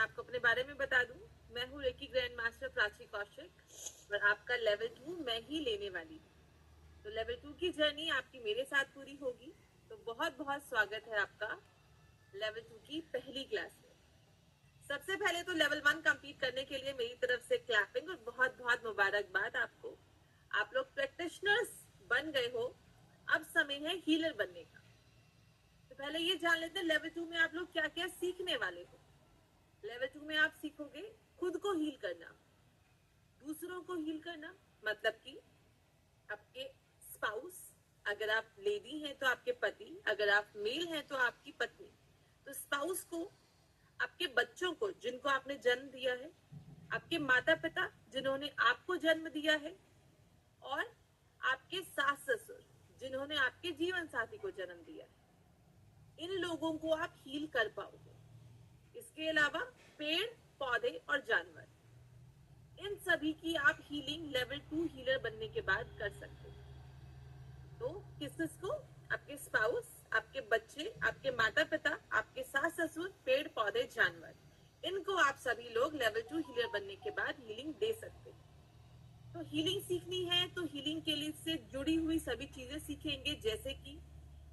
आपको अपने बारे में बता दूं, मैं हूँ reiki grand master Prachi Kaushik और आपका लेवल 2 मैं ही लेने वाली हूँ। तो लेवल 2 की जर्नी आपकी मेरे साथ पूरी होगी। तो बहुत बहुत स्वागत है आपका लेवल 2 की पहली क्लास में। सबसे पहले तो लेवल 1 कंप्लीट करने के लिए मेरी तरफ से क्लैपिंग और बहुत बहुत मुबारकबाद आपको। आप लोग प्रैक्टिशनर्स बन गए हो, अब समय है हीलर बनने का। तो पहले ये जान लेते हैं लेवल 2 में आप लोग क्या क्या सीखने वाले हो। लेवल 2 में आप सीखोगे खुद को हील करना, दूसरों को हील करना, मतलब कि आपके स्पाउस, अगर आप लेडी हैं तो आपके पति, अगर आप मेल हैं तो आपकी पत्नी। तो स्पाउस को, आपके बच्चों को जिनको आपने जन्म दिया है, आपके माता पिता जिन्होंने आपको जन्म दिया है, और आपके सास ससुर जिन्होंने आपके जीवन साथी को जन्म दिया है, इन लोगों को आप हील कर पाओगे। इसके अलावा पेड़ पौधे और जानवर, इन सभी की आप हीलिंग लेवल 2 हीलर बनने के बाद कर सकते हो। तो किसको? आपके स्पाउस, आपके बच्चे, आपके माता पिता, आपके सास ससुर, पेड़ पौधे, जानवर, इनको आप सभी लोग लेवल 2 हीलर बनने के बाद हीलिंग दे सकते हैं। तो हीलिंग सीखनी है तो हीलिंग के लिए से जुड़ी हुई सभी चीजें सीखेंगे, जैसे कि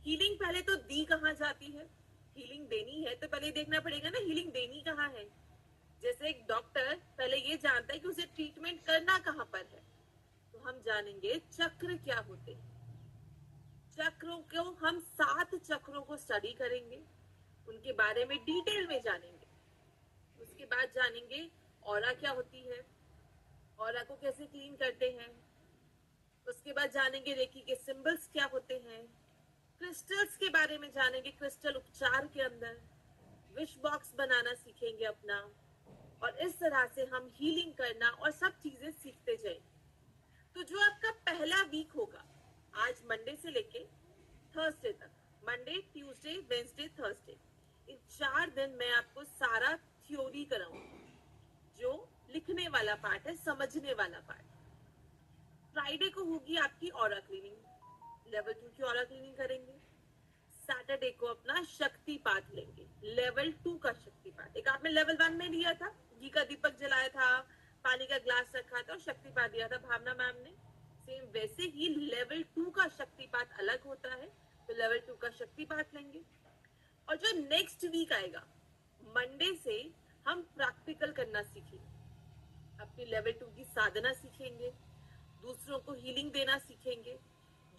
हीलिंग पहले तो दी कहाँ जाती है। हीलिंग देनी है तो पहले देखना पड़ेगा ना हीलिंग देनी कहाँ है। जैसे एक डॉक्टर पहले ये जानता है कि उसे ट्रीटमेंट करना कहाँ पर है, तो हम जानेंगे चक्र क्या होते हैं। चक्रों को हम 7 चक्रों को स्टडी करेंगे, उनके बारे में डिटेल में जानेंगे। उसके बाद जानेंगे ऑरा क्या होती है, ऑरा को कैसे क्लीन करते हैं। उसके बाद जानेंगे रेकी के सिंबल्स क्या होते हैं। क्रिस्टल्स के बारे में जानेंगे, क्रिस्टल उपचार के अंदर विश बॉक्स बनाना सीखेंगे अपना, और इस तरह से हम हीलिंग करना और सब चीजें सीखते जाएंगे। तो जो आपका पहला वीक होगा, आज मंडे से लेके थर्सडे तक, मंडे ट्यूसडे वेंसडे थर्सडे, इन 4 दिन मैं आपको सारा थ्योरी कराऊंगी। जो लिखने वाला पार्ट है, समझने वाला पार्ट। फ्राइडे को होगी आपकी ऑरा क्लीनिंग, लेवल 2 की ऑरा क्लीनिंग करेंगे। सैटरडे को अपना शक्तिपात लेंगे, लेवल 2 का शक्तिपात। एक आपने लेवल 1 में लिया था, घी का दीपक जलाया था, पानी का ग्लास रखा था और शक्तिपात दिया था भावना मैम ने। सेम वैसे ही लेवल 2 का शक्तिपात अलग होता है, तो लेवल 2 का शक्तिपात लेंगे। और जो नेक्स्ट वीक आएगा मंडे से, हम प्रैक्टिकल करना सीखेंगे, अपनी लेवल 2 की साधना सीखेंगे, दूसरों को हीलिंग देना सीखेंगे।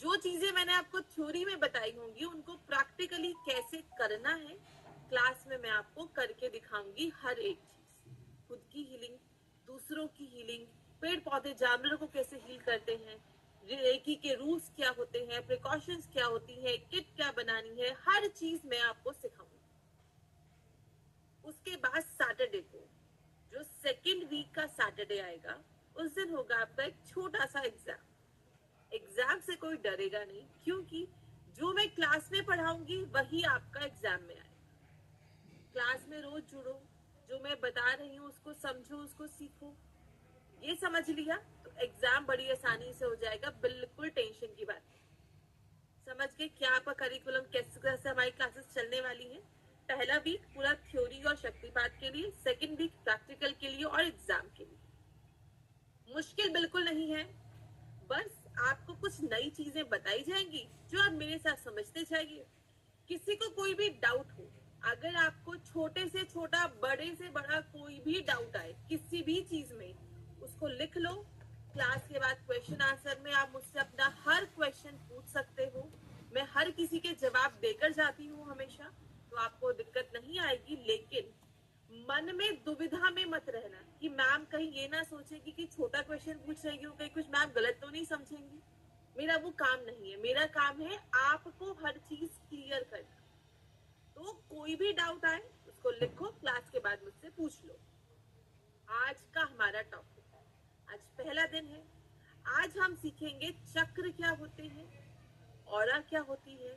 जो चीजें मैंने आपको थ्योरी में बताई होंगी उनको प्रैक्टिकली कैसे करना है, क्लास में मैं आपको करके दिखाऊंगी हर एक चीज। खुद की हीलिंग, दूसरों की हीलिंग, पेड़ पौधे जानवरों को कैसे हील करते हैं, रेकी के रूल्स क्या होते हैं, प्रिकॉशंस क्या होती है, किट क्या बनानी है, हर चीज मैं आपको सिखाऊंगी। उसके बाद सैटरडे को, जो सेकेंड वीक का सैटरडे आएगा, उस दिन होगा आपका एक छोटा सा एग्जाम। एग्जाम से कोई डरेगा नहीं, क्योंकि जो मैं क्लास में पढ़ाऊंगी वही आपका एग्जाम में आएगा। क्लास में रोज जुड़ो, जो मैं बता रही हूँ उसको समझो, उसको सीखो। ये समझ लिया तो एग्जाम बड़ी आसानी से हो जाएगा, बिल्कुल टेंशन की बात नहीं। समझ गए क्या आपका करिकुलम कैसे कैसे हमारी क्लासेस चलने वाली हैं। पहला वीक पूरा थ्योरी और शक्तिपात के लिए, सेकेंड वीक प्रैक्टिकल के लिए और एग्जाम के लिए। मुश्किल बिल्कुल नहीं है, बस आपको कुछ नई चीजें बताई जाएंगी जो आप मेरे साथ समझते जाइए। किसी को कोई भी डाउट हो, अगर आपको छोटे से छोटा, बड़े से बड़ा कोई भी डाउट आए किसी भी चीज में, उसको लिख लो। क्लास के बाद क्वेश्चन आंसर में आप मुझसे अपना हर क्वेश्चन पूछ सकते हो। मैं हर किसी के जवाब देकर जाती हूँ हमेशा, तो आपको दिक्कत नहीं आएगी। लेकिन मन में दुविधा में मत रहना कि मैम कहीं ये ना सोचेगी कि छोटा क्वेश्चन पूछ रही हूँ, कहीं कुछ मैम गलत तो नहीं समझेंगी। मेरा वो काम नहीं है, मेरा काम है आपको हर चीज क्लियर करना। तो कोई भी डाउट आए उसको लिखो, क्लास के बाद मुझसे पूछ लो। आज का हमारा टॉपिक, आज पहला दिन है। आज हम सीखेंगे चक्र क्या होते हैं, ऑरा क्या होती है,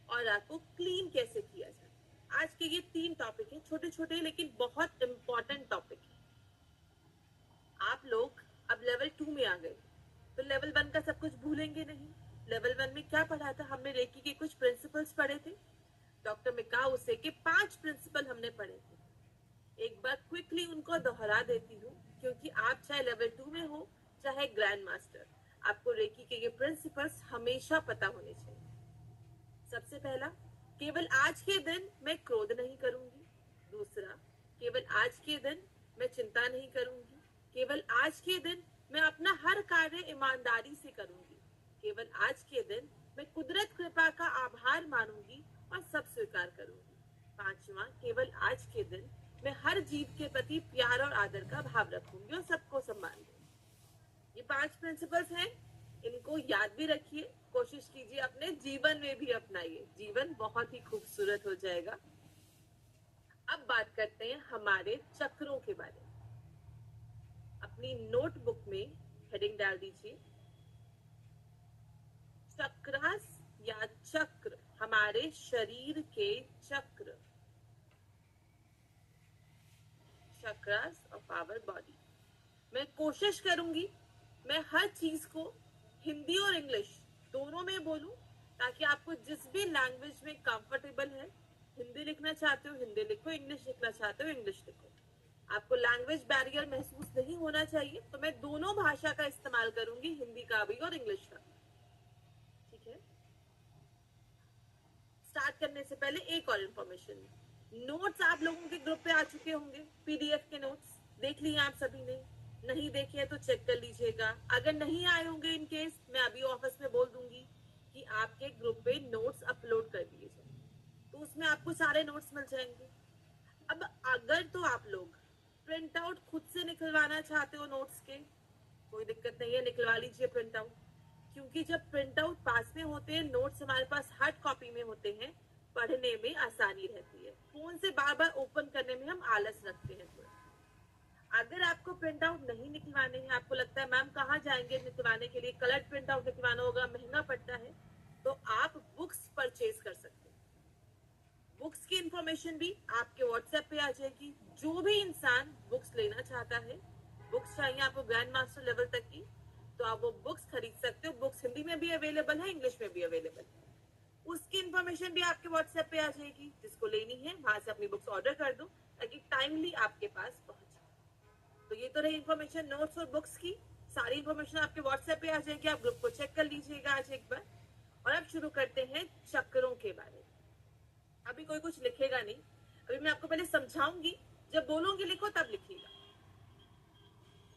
ऑरा को क्लीन कैसे किया जाए। आज के ये 3 टॉपिक हैं, छोटे छोटे लेकिन बहुत इंपॉर्टेंट टॉपिक है। आप लोग अब लेवल 2 में आ गए, तो लेवल 1 का सब कुछ भूलेंगे नहीं। लेवल 1 में क्या पढ़ा था हमने, रेकी के कुछ प्रिंसिपल्स पढ़े थे। डॉक्टर मिकाओ से के 5 प्रिंसिपल हमने पढ़े थे। एक बार क्विकली उनको दोहरा देती हूँ, क्योंकि आप चाहे लेवल 2 में हो चाहे ग्रैंड मास्टर, आपको रेकी के ये प्रिंसिपल्स हमेशा पता होने चाहिए। सबसे पहला, केवल आज के दिन मैं क्रोध नहीं करूंगी। दूसरा, केवल आज के दिन मैं चिंता नहीं करूंगी। केवल आज के दिन मैं अपना हर कार्य ईमानदारी से करूंगी। केवल आज के दिन मैं कुदरत कृपा का आभार मानूंगी और सब स्वीकार करूंगी। पांचवा, केवल आज के दिन मैं हर जीव के प्रति प्यार और आदर का भाव रखूंगी और सबको सम्मान दूंगी। ये 5 प्रिंसिपल्स हैं, इनको याद भी रखिए, कोशिश कीजिए अपने जीवन में भी अपनाइए, जीवन बहुत ही खूबसूरत हो जाएगा। अब बात करते हैं हमारे चक्रों के बारे में। अपनी नोटबुक में हेडिंग डाल दीजिए, चक्रास या चक्र, हमारे शरीर के चक्र, चक्रास ऑफ आवर बॉडी। मैं कोशिश करूंगी मैं हर चीज को हिंदी और इंग्लिश दोनों में बोलूं, ताकि आपको जिस भी लैंग्वेज में कंफर्टेबल है, हिंदी लिखना चाहते हो हिंदी लिखो, इंग्लिश लिखना चाहते हो इंग्लिश लिखो। आपको लैंग्वेज बैरियर महसूस नहीं होना चाहिए, तो मैं दोनों भाषा का इस्तेमाल करूंगी, हिंदी का भी और इंग्लिश का। ठीक है, स्टार्ट करने से पहले एक और इन्फॉर्मेशन, नोट्स आप लोगों के ग्रुप पे आ चुके होंगे, पीडीएफ के नोट्स देख लिए आप सभी ने, नहीं देखे तो चेक कर लीजिएगा। अगर नहीं आए होंगे इन केस, मैं अभी ऑफिस में बोल दूंगी कि आपके ग्रुप पे नोट्स अपलोड कर दिए जाए, तो उसमें आपको सारे नोट्स मिल जाएंगे। अब अगर तो आप लोग प्रिंट आउट खुद से निकलवाना चाहते हो नोट्स के, कोई दिक्कत नहीं है, निकलवा लीजिए प्रिंट आउट, क्योंकि जब प्रिंट आउट पास में होते हैं, नोट्स हमारे पास हार्ड कॉपी में होते हैं, पढ़ने में आसानी रहती है, फोन से बार बार ओपन करने में हम आलस रखते हैं थोड़ा। अगर आपको प्रिंट आउट नहीं निकलवाने हैं, आपको लगता है मैम कहाँ जाएंगे निकलवाने के लिए, कलर प्रिंट आउट निकलवाना होगा, महंगा पड़ता है, तो आप बुक्स परचेज कर सकते हैं। बुक्स की इंफॉर्मेशन भी आपके व्हाट्सएप पे आ जाएगी। जो भी इंसान बुक्स लेना चाहता है, बुक्स चाहिए आपको ग्रैंड मास्टर लेवल तक की, तो आप वो बुक्स खरीद सकते हो। बुक्स हिंदी में भी अवेलेबल है, इंग्लिश में भी अवेलेबल है, उसकी इंफॉर्मेशन भी आपके व्हाट्सएप पे आ जाएगी। जिसको लेनी है वहां से अपनी बुक्स ऑर्डर कर दो, ताकि टाइमली आपके पास पहुंचे। तो ये तो रही इन्फॉर्मेशन नोट्स और बुक्स की, सारी इन्फॉर्मेशन आपके व्हाट्सएप पे आ जाएगी, आप ग्रुप को चेक कर लीजिएगा आज एक बार। और अब शुरू करते हैं चक्रों के बारे में। अभी कोई कुछ लिखेगा नहीं, अभी मैं आपको पहले समझाऊंगी, जब बोलूंगी लिखो तब लिखिएगा।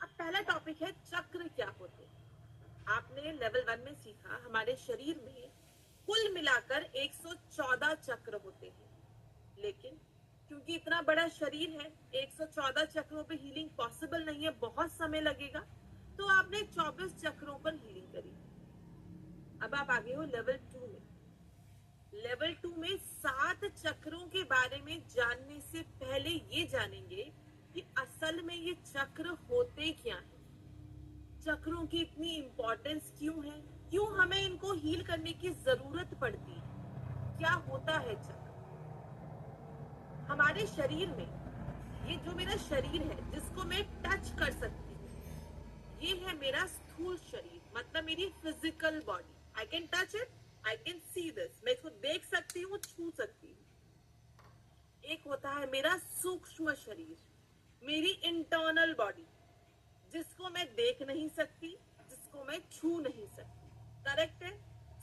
अब पहला टॉपिक है चक्र क्या होते हैं। आपने लेवल 1 में सीखा हमारे शरीर में कुल मिलाकर 114 चक्र होते हैं, लेकिन क्योंकि इतना बड़ा शरीर है, 114 चक्रों पे हीलिंग पॉसिबल नहीं है, बहुत समय लगेगा, तो आपने 24 चक्रों पर हीलिंग करी। अब आप आगे हो लेवल 2 में। लेवल 2 में 7 चक्रों के बारे में जानने से पहले ये जानेंगे कि असल में ये चक्र होते क्या हैं, चक्रों की इतनी इंपॉर्टेंस क्यों है, क्यों हमें इनको हील करने की जरूरत पड़ती है, क्या होता है चक्र हमारे शरीर में। ये जो मेरा शरीर है जिसको मैं टच कर सकती हूँ, ये है मेरा स्थूल शरीर, मतलब मेरी physical body. I can touch it, I can see this, मैं इसको देख सकती हूँ, छू सकती हूँ। एक होता है मेरा सूक्ष्म शरीर, मेरी इंटरनल बॉडी, जिसको मैं देख नहीं सकती, जिसको मैं छू नहीं सकती। करेक्ट है,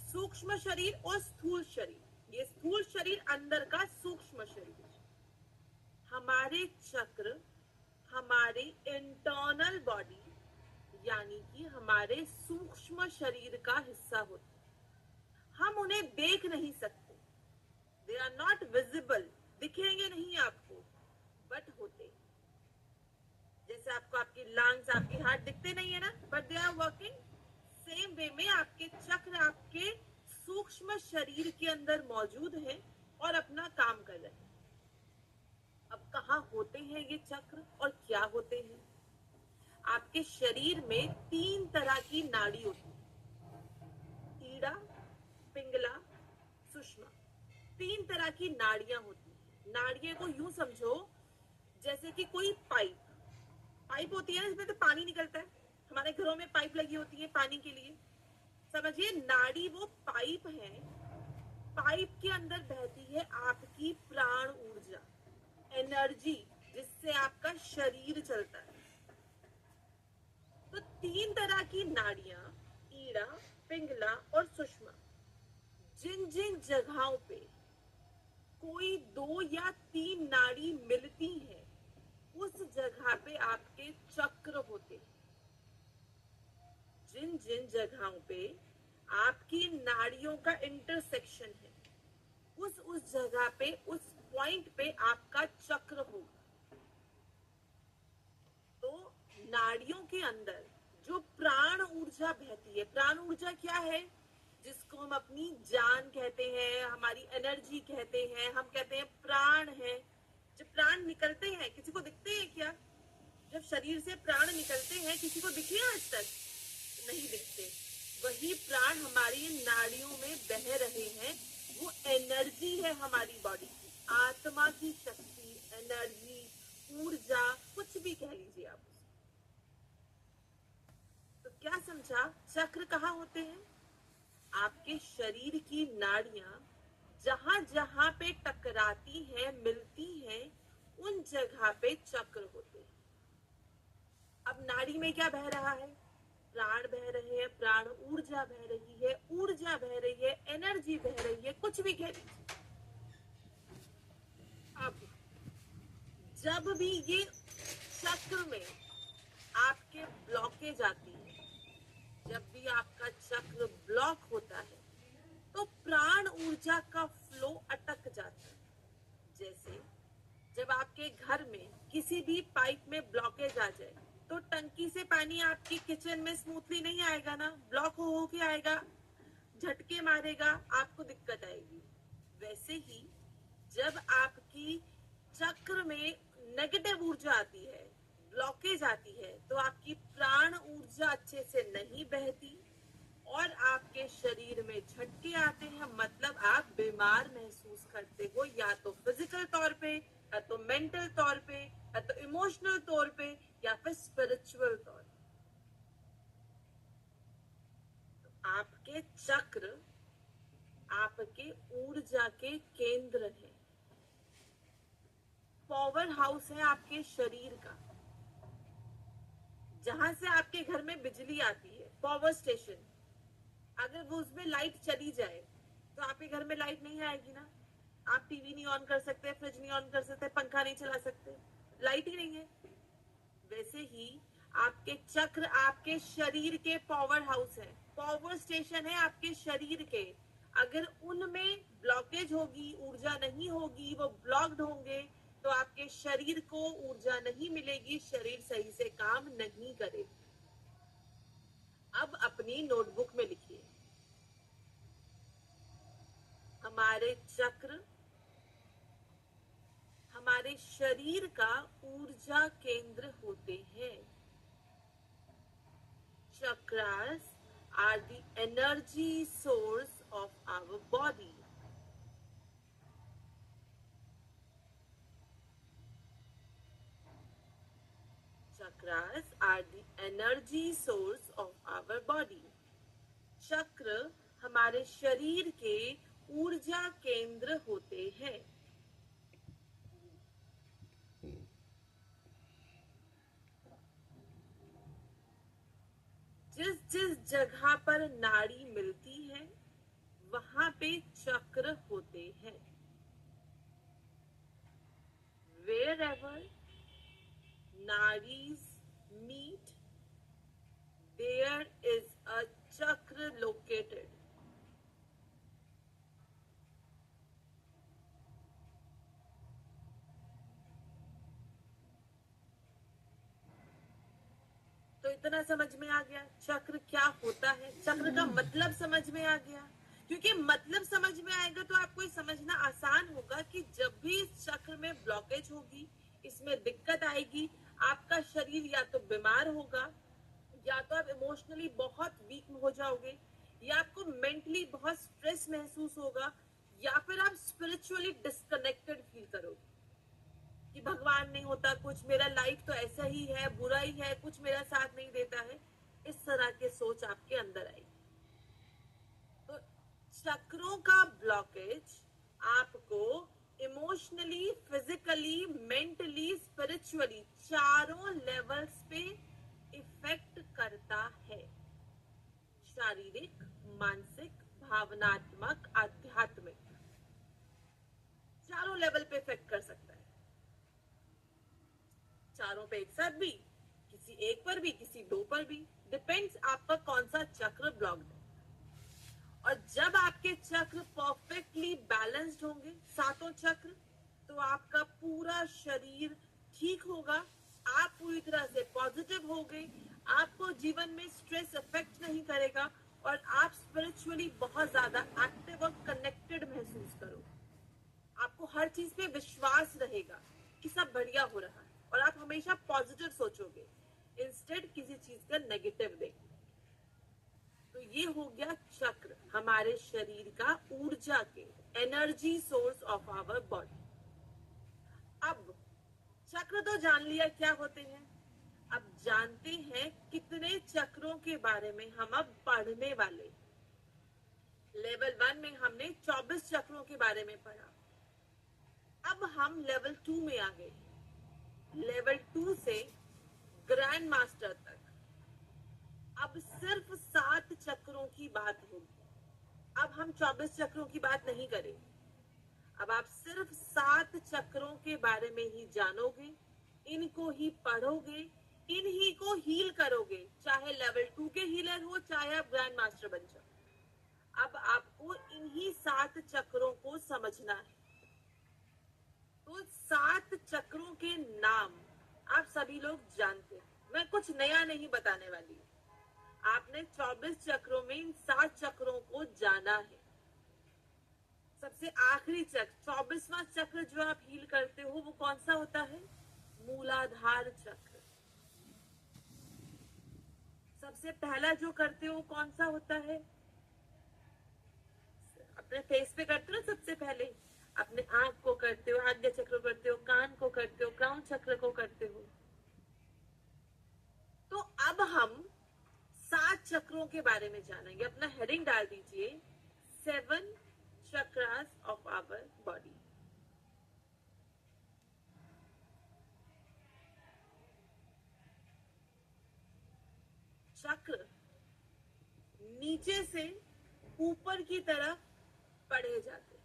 सूक्ष्म शरीर और स्थूल शरीर। ये स्थूल शरीर अंदर का सूक्ष्म शरीर। हमारे चक्र हमारे इंटरनल बॉडी यानी कि हमारे सूक्ष्म शरीर का हिस्सा होते हैं। हम उन्हें देख नहीं सकते, दे आर नॉट विजिबल, दिखेंगे नहीं आपको, बट होते। जैसे आपको आपकी लंग्स, आपकी हार्ट दिखते नहीं है ना, but they are working. Same way में आपके चक्र आपके सूक्ष्म शरीर के अंदर मौजूद है और अपना काम कर रहे हैं। अब कहाँ होते हैं ये चक्र और क्या होते हैं? आपके शरीर में 3 तरह की नाड़ी होती है, ईड़ा, पिंगला, सुषमा। 3 तरह की नाड़ियां होती हैं। नाड़ियों को यूं समझो जैसे कि कोई पाइप होती है ना, जिसमें तो पानी निकलता है, हमारे घरों में पाइप लगी होती है पानी के लिए। समझिए नाड़ी वो पाइप है, पाइप के अंदर बहती है आपकी प्राण ऊर्जा, एनर्जी, जिससे आपका शरीर चलता है। तो 3 तरह की नाड़ियां, ईड़ा, पिंगला और सुषमा, जिन जिन जगहों पे कोई 2 या 3 नाड़ी मिलती है, उस जगह पे आपके चक्र होते हैं। जिन जिन जगहों पे आपकी नाड़ियों का इंटरसेक्शन है, उस जगह पे, उस पॉइंट पे आपका चक्र होगा। तो नाड़ियों के अंदर जो प्राण ऊर्जा बहती है, प्राण ऊर्जा क्या है? जिसको हम अपनी जान कहते हैं, हमारी एनर्जी कहते हैं, हम कहते हैं प्राण है। जब प्राण निकलते हैं, किसी को दिखते हैं क्या? जब शरीर से प्राण निकलते हैं, किसी को दिखे आज तक? नहीं दिखते। वही प्राण हमारी नाड़ियों में बह रहे हैं। वो एनर्जी है हमारी बॉडी की, आत्मा की शक्ति, एनर्जी, ऊर्जा, कुछ भी कह लीजिए आप। तो क्या समझा? चक्र कहाँ होते हैं? आपके शरीर की नाड़ियां जहां जहां पे टकराती हैं, मिलती हैं, उन जगह पे चक्र होते हैं। अब नाड़ी में क्या बह रहा है? प्राण बह रहे हैं, प्राण ऊर्जा बह रही है, ऊर्जा बह रही है, एनर्जी बह रही है, कुछ भी कह लीजिए। अब जब भी ये चक्र में आपके ब्लॉकेज आती है, जब भी आपका चक्र ब्लॉक होता है, तो प्राण ऊर्जा का फ्लो अटक जाता है। जैसे जब आपके घर में किसी भी पाइप में ब्लॉकेज आ जाए, तो टंकी से पानी आपकी किचन में स्मूथली नहीं आएगा ना, ब्लॉक हो के आएगा, झटके मारेगा, आपको दिक्कत आएगी। वैसे ही जब आपकी चक्र में नेगेटिव ऊर्जा आती है, ब्लॉकेज आती है, तो आपकी प्राण ऊर्जा अच्छे से नहीं बहती और आपके शरीर में झटके आते हैं। मतलब आप बीमार महसूस करते हो, या तो फिजिकल तौर पे, या तो मेंटल तौर पे, या तो इमोशनल तौर पे, या फिर स्पिरिचुअल तौर पे। तो आपके चक्र आपके ऊर्जा के केंद्र है, पावर हाउस है आपके शरीर का, जहां से आपके घर में बिजली आती है, पावर स्टेशन। अगर वो उसमें लाइट चली जाए, तो आपके घर में लाइट नहीं आएगी ना। आप टीवी नहीं ऑन कर सकते, फ्रिज नहीं ऑन कर सकते, पंखा नहीं चला सकते, लाइट ही नहीं है। वैसे ही आपके चक्र आपके शरीर के पावर हाउस है, पावर स्टेशन है आपके शरीर के। अगर उनमें ब्लॉकेज होगी, ऊर्जा नहीं होगी, वो ब्लॉक्ड होंगे, तो आपके शरीर को ऊर्जा नहीं मिलेगी, शरीर सही से काम नहीं करेगा। अब अपनी नोटबुक में लिखिए, हमारे चक्र हमारे शरीर का ऊर्जा केंद्र होते हैं। Chakras are the energy source of our body. Chakras are the energy source of our body. चक्र हमारे शरीर के ऊर्जा केंद्र होते हैं। जिस जिस जगह पर नाड़ी मिलती है, वहां पे चक्र होते हैं। Wherever nadis meet, there is a chakra located. तो इतना समझ में आ गया चक्र क्या होता है, चक्र का मतलब समझ में आ गया। क्योंकि मतलब समझ में आएगा तो आपको समझना आसान होगा कि जब भी इस चक्र में ब्लॉकेज होगी, इसमें दिक्कत आएगी, आपका शरीर या तो बीमार होगा, या तो आप इमोशनली बहुत वीक हो जाओगे, या आपको मेंटली बहुत स्ट्रेस महसूस होगा, या फिर आप स्पिरिचुअली डिस्कनेक्टेड फील करोगे कि भगवान नहीं होता कुछ, मेरा लाइफ तो ऐसा ही है, बुरा ही है, कुछ मेरा साथ नहीं देता है। इस तरह के सोच आपके अंदर आई। तो चक्रों का ब्लॉकेज आपको इमोशनली, फिजिकली, मेंटली, स्पिरिचुअली, चारों लेवल्स पे इफेक्ट करता है। शारीरिक, मानसिक, भावनात्मक, आध्यात्मिक, चारों लेवल पे इफेक्ट कर सकता है। चारों पे एक साथ भी, किसी एक पर भी, किसी दो पर भी, डिपेंड्स आपका कौन सा चक्र ब्लॉक्ड है। और जब आपके चक्र परफेक्टली बैलेंस्ड होंगे, सातों चक्र, तो आपका पूरा शरीर ठीक होगा, आप पूरी तरह से पॉजिटिव होगे, आपको जीवन में स्ट्रेस इफेक्ट नहीं करेगा, और आप स्पिरिचुअली बहुत ज्यादा एक्टिव और कनेक्टेड महसूस करोगे। आपको हर चीज पे विश्वास रहेगा कि सब बढ़िया हो रहा है, और आप हमेशा पॉजिटिव सोचोगे इंस्टेड किसी चीज का नेगेटिव देखेंगे। तो ये हो गया चक्र, हमारे शरीर का ऊर्जा के, energy source of our body. अब चक्र तो जान लिया क्या होते हैं, अब जानते हैं कितने चक्रों के बारे में हम अब पढ़ने वाले। लेवल 1 में हमने 24 चक्रों के बारे में पढ़ा। अब हम लेवल 2 में आ गए। लेवल 2 से ग्रैंड मास्टर तक अब सिर्फ 7 चक्रों की बात होगी। अब हम 24 चक्रों की बात नहीं करेंगे। अब आप सिर्फ 7 चक्रों के बारे में ही जानोगे, इनको ही पढ़ोगे, इन्हीं को हील करोगे, चाहे लेवल 2 के हीलर हो, चाहे आप ग्रैंड मास्टर बन जाओ। अब आपको इन्हीं 7 चक्रों को समझना है। तो 7 चक्रों के नाम आप सभी लोग जानते हैं, मैं कुछ नया नहीं बताने वाली हूँ। आपने 24 चक्रों में इन 7 चक्रों को जाना है। सबसे आखिरी चक्र, 24वां चक्र जो आप हील करते हो, वो कौन सा होता है? मूलाधार चक्र। सबसे पहला जो करते हो कौन सा होता है? अपने फेस पे करते हो ना, सबसे पहले अपने आंख को करते हो, आज्ञा चक्र को करते हो, कान को करते हो, क्राउन चक्र को करते हो। तो अब हम 7 चक्रों के बारे में जानेंगे। अपना हेडिंग डाल दीजिए, 7 चक्रास ऑफ आवर बॉडी। चक्र नीचे से ऊपर की तरफ पढ़े जाते हैं,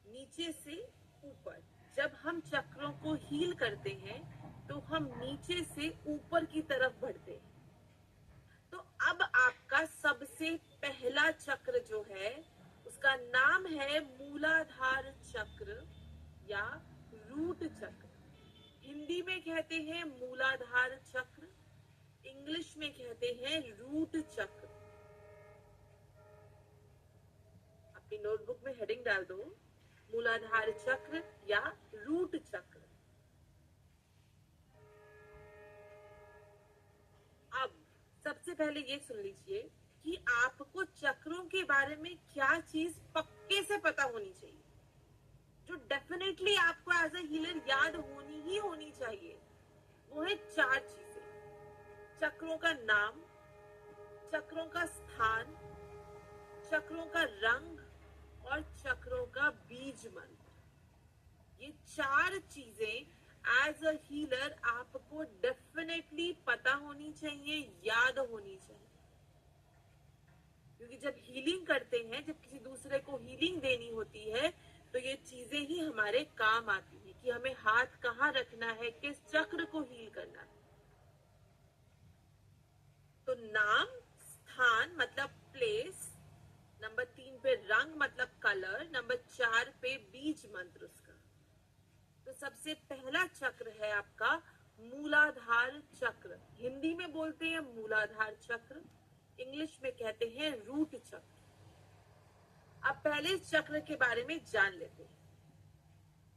नीचे से ऊपर। जब हम चक्रों को हील करते हैं तो हम नीचे से ऊपर की तरफ बढ़ते हैं। तो अब आपका सबसे पहला चक्र जो है, उसका नाम है मूलाधार चक्र या रूट चक्र। हिंदी में कहते हैं मूलाधार चक्र, इंग्लिश में कहते हैं रूट चक्र। अपनी नोटबुक में हेडिंग डाल दो, मूलाधार चक्र या रूट चक्र। अब सबसे पहले ये सुन लीजिए कि आपको चक्रों के बारे में क्या चीज पक्के से पता होनी चाहिए, जो डेफिनेटली आपको एज ए हीलर याद होनी ही होनी चाहिए। वो है 4 चीजें: चक्रों का नाम, चक्रों का स्थान, चक्रों का रंग और चक्रों का बीज मंत्र। ये 4 चीजें एज अ हीलर आपको डेफिनेटली पता होनी चाहिए, याद होनी चाहिए। क्योंकि जब हीलिंग करते हैं, जब किसी दूसरे को हीलिंग देनी होती है, तो ये चीजें ही हमारे काम आती है कि हमें हाथ कहाँ रखना है, किस चक्र को हील करना है। तो नाम, स्थान मतलब प्लेस, नंबर 3 पे रंग मतलब कलर, नंबर 4 पे बीज मंत्र उसका। तो सबसे पहला चक्र है आपका मूलाधार चक्र। हिंदी में बोलते हैं मूलाधार चक्र, इंग्लिश में कहते हैं रूट चक्र। अब पहले चक्र के बारे में जान लेते हैं।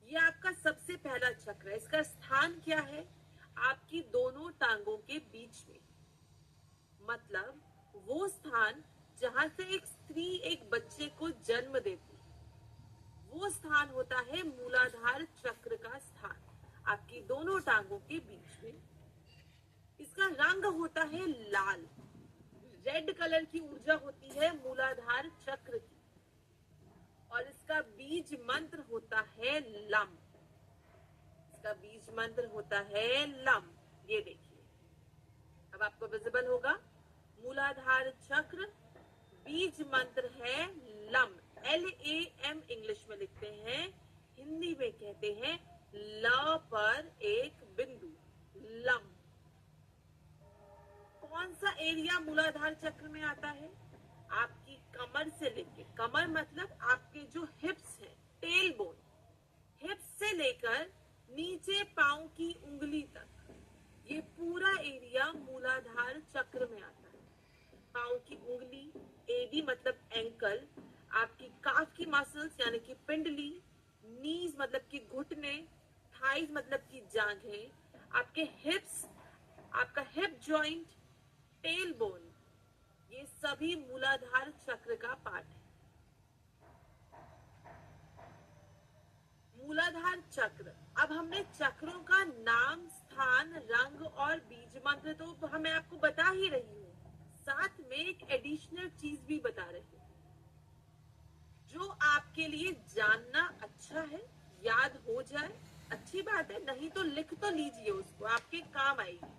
ये आपका सबसे पहला चक्र है। इसका स्थान क्या है? आपकी दोनों टांगों के बीच में, मतलब वो स्थान जहां से एक स्त्री एक बच्चे को जन्म देती है, वो स्थान होता है मूलाधार चक्र का स्थान, आपकी दोनों टांगों के बीच में। इसका रंग होता है लाल, रेड कलर की ऊर्जा होती है मूलाधार चक्र की। और इसका बीज मंत्र होता है लम। इसका बीज मंत्र होता है लम। ये देखिए, अब आपको विजिबल होगा। मूलाधार चक्र, बीज मंत्र है लम। LAM इंग्लिश में लिखते हैं, हिंदी में कहते हैं ल पर एक बिंदु, लम। कौन सा एरिया मूलाधार चक्र में आता है? आपकी कमर से लेके, कमर मतलब आपके जो हिप्स हैं, टेल बोन, हिप्स से लेकर नीचे पांव की उंगली तक, ये पूरा एरिया मूलाधार चक्र में आता है। पांव की उंगली, एडी मतलब एंकल, आपकी काफ की मसल्स यानी कि पिंडली, नीज मतलब कि घुटने, थाइज मतलब कि जांघें, आपके हिप्स, आपका हिप जॉइंट, टेल बोन, ये सभी मूलाधार चक्र का पार्ट है। मूलाधार चक्र। अब हमने चक्रों का नाम, स्थान, रंग और बीज मंत्र तो मैं आपको बता ही रही हूँ, साथ में एक एडिशनल चीज भी बता रही हूँ जो आपके लिए जानना अच्छा है, याद हो जाए अच्छी बात है, नहीं तो लिख तो लीजिए, उसको आपके काम आएगी।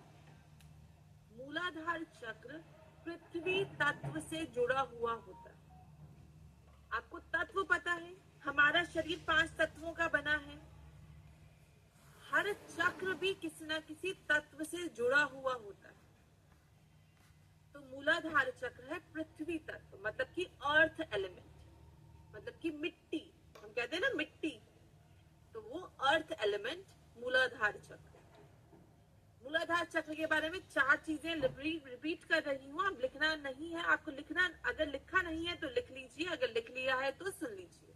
मूलाधार चक्र पृथ्वी तत्व से जुड़ा हुआ होता है। आपको तत्व पता है, हमारा शरीर 5 तत्वों का बना है। हर चक्र भी किसी न किसी तत्व से जुड़ा हुआ होता है। तो मूलाधार चक्र है पृथ्वी तत्व, मतलब कि अर्थ एलिमेंट, मतलब कि मिट्टी, हम कहते हैं ना मिट्टी, तो वो अर्थ एलिमेंट मूलाधार चक्र। मूलाधार चक्र के बारे में 4 चीजें रिपीट कर रही हूँ। अब लिखना नहीं है आपको, लिखना अगर लिखा नहीं है तो लिख लीजिए, अगर लिख लिया है तो सुन लीजिए।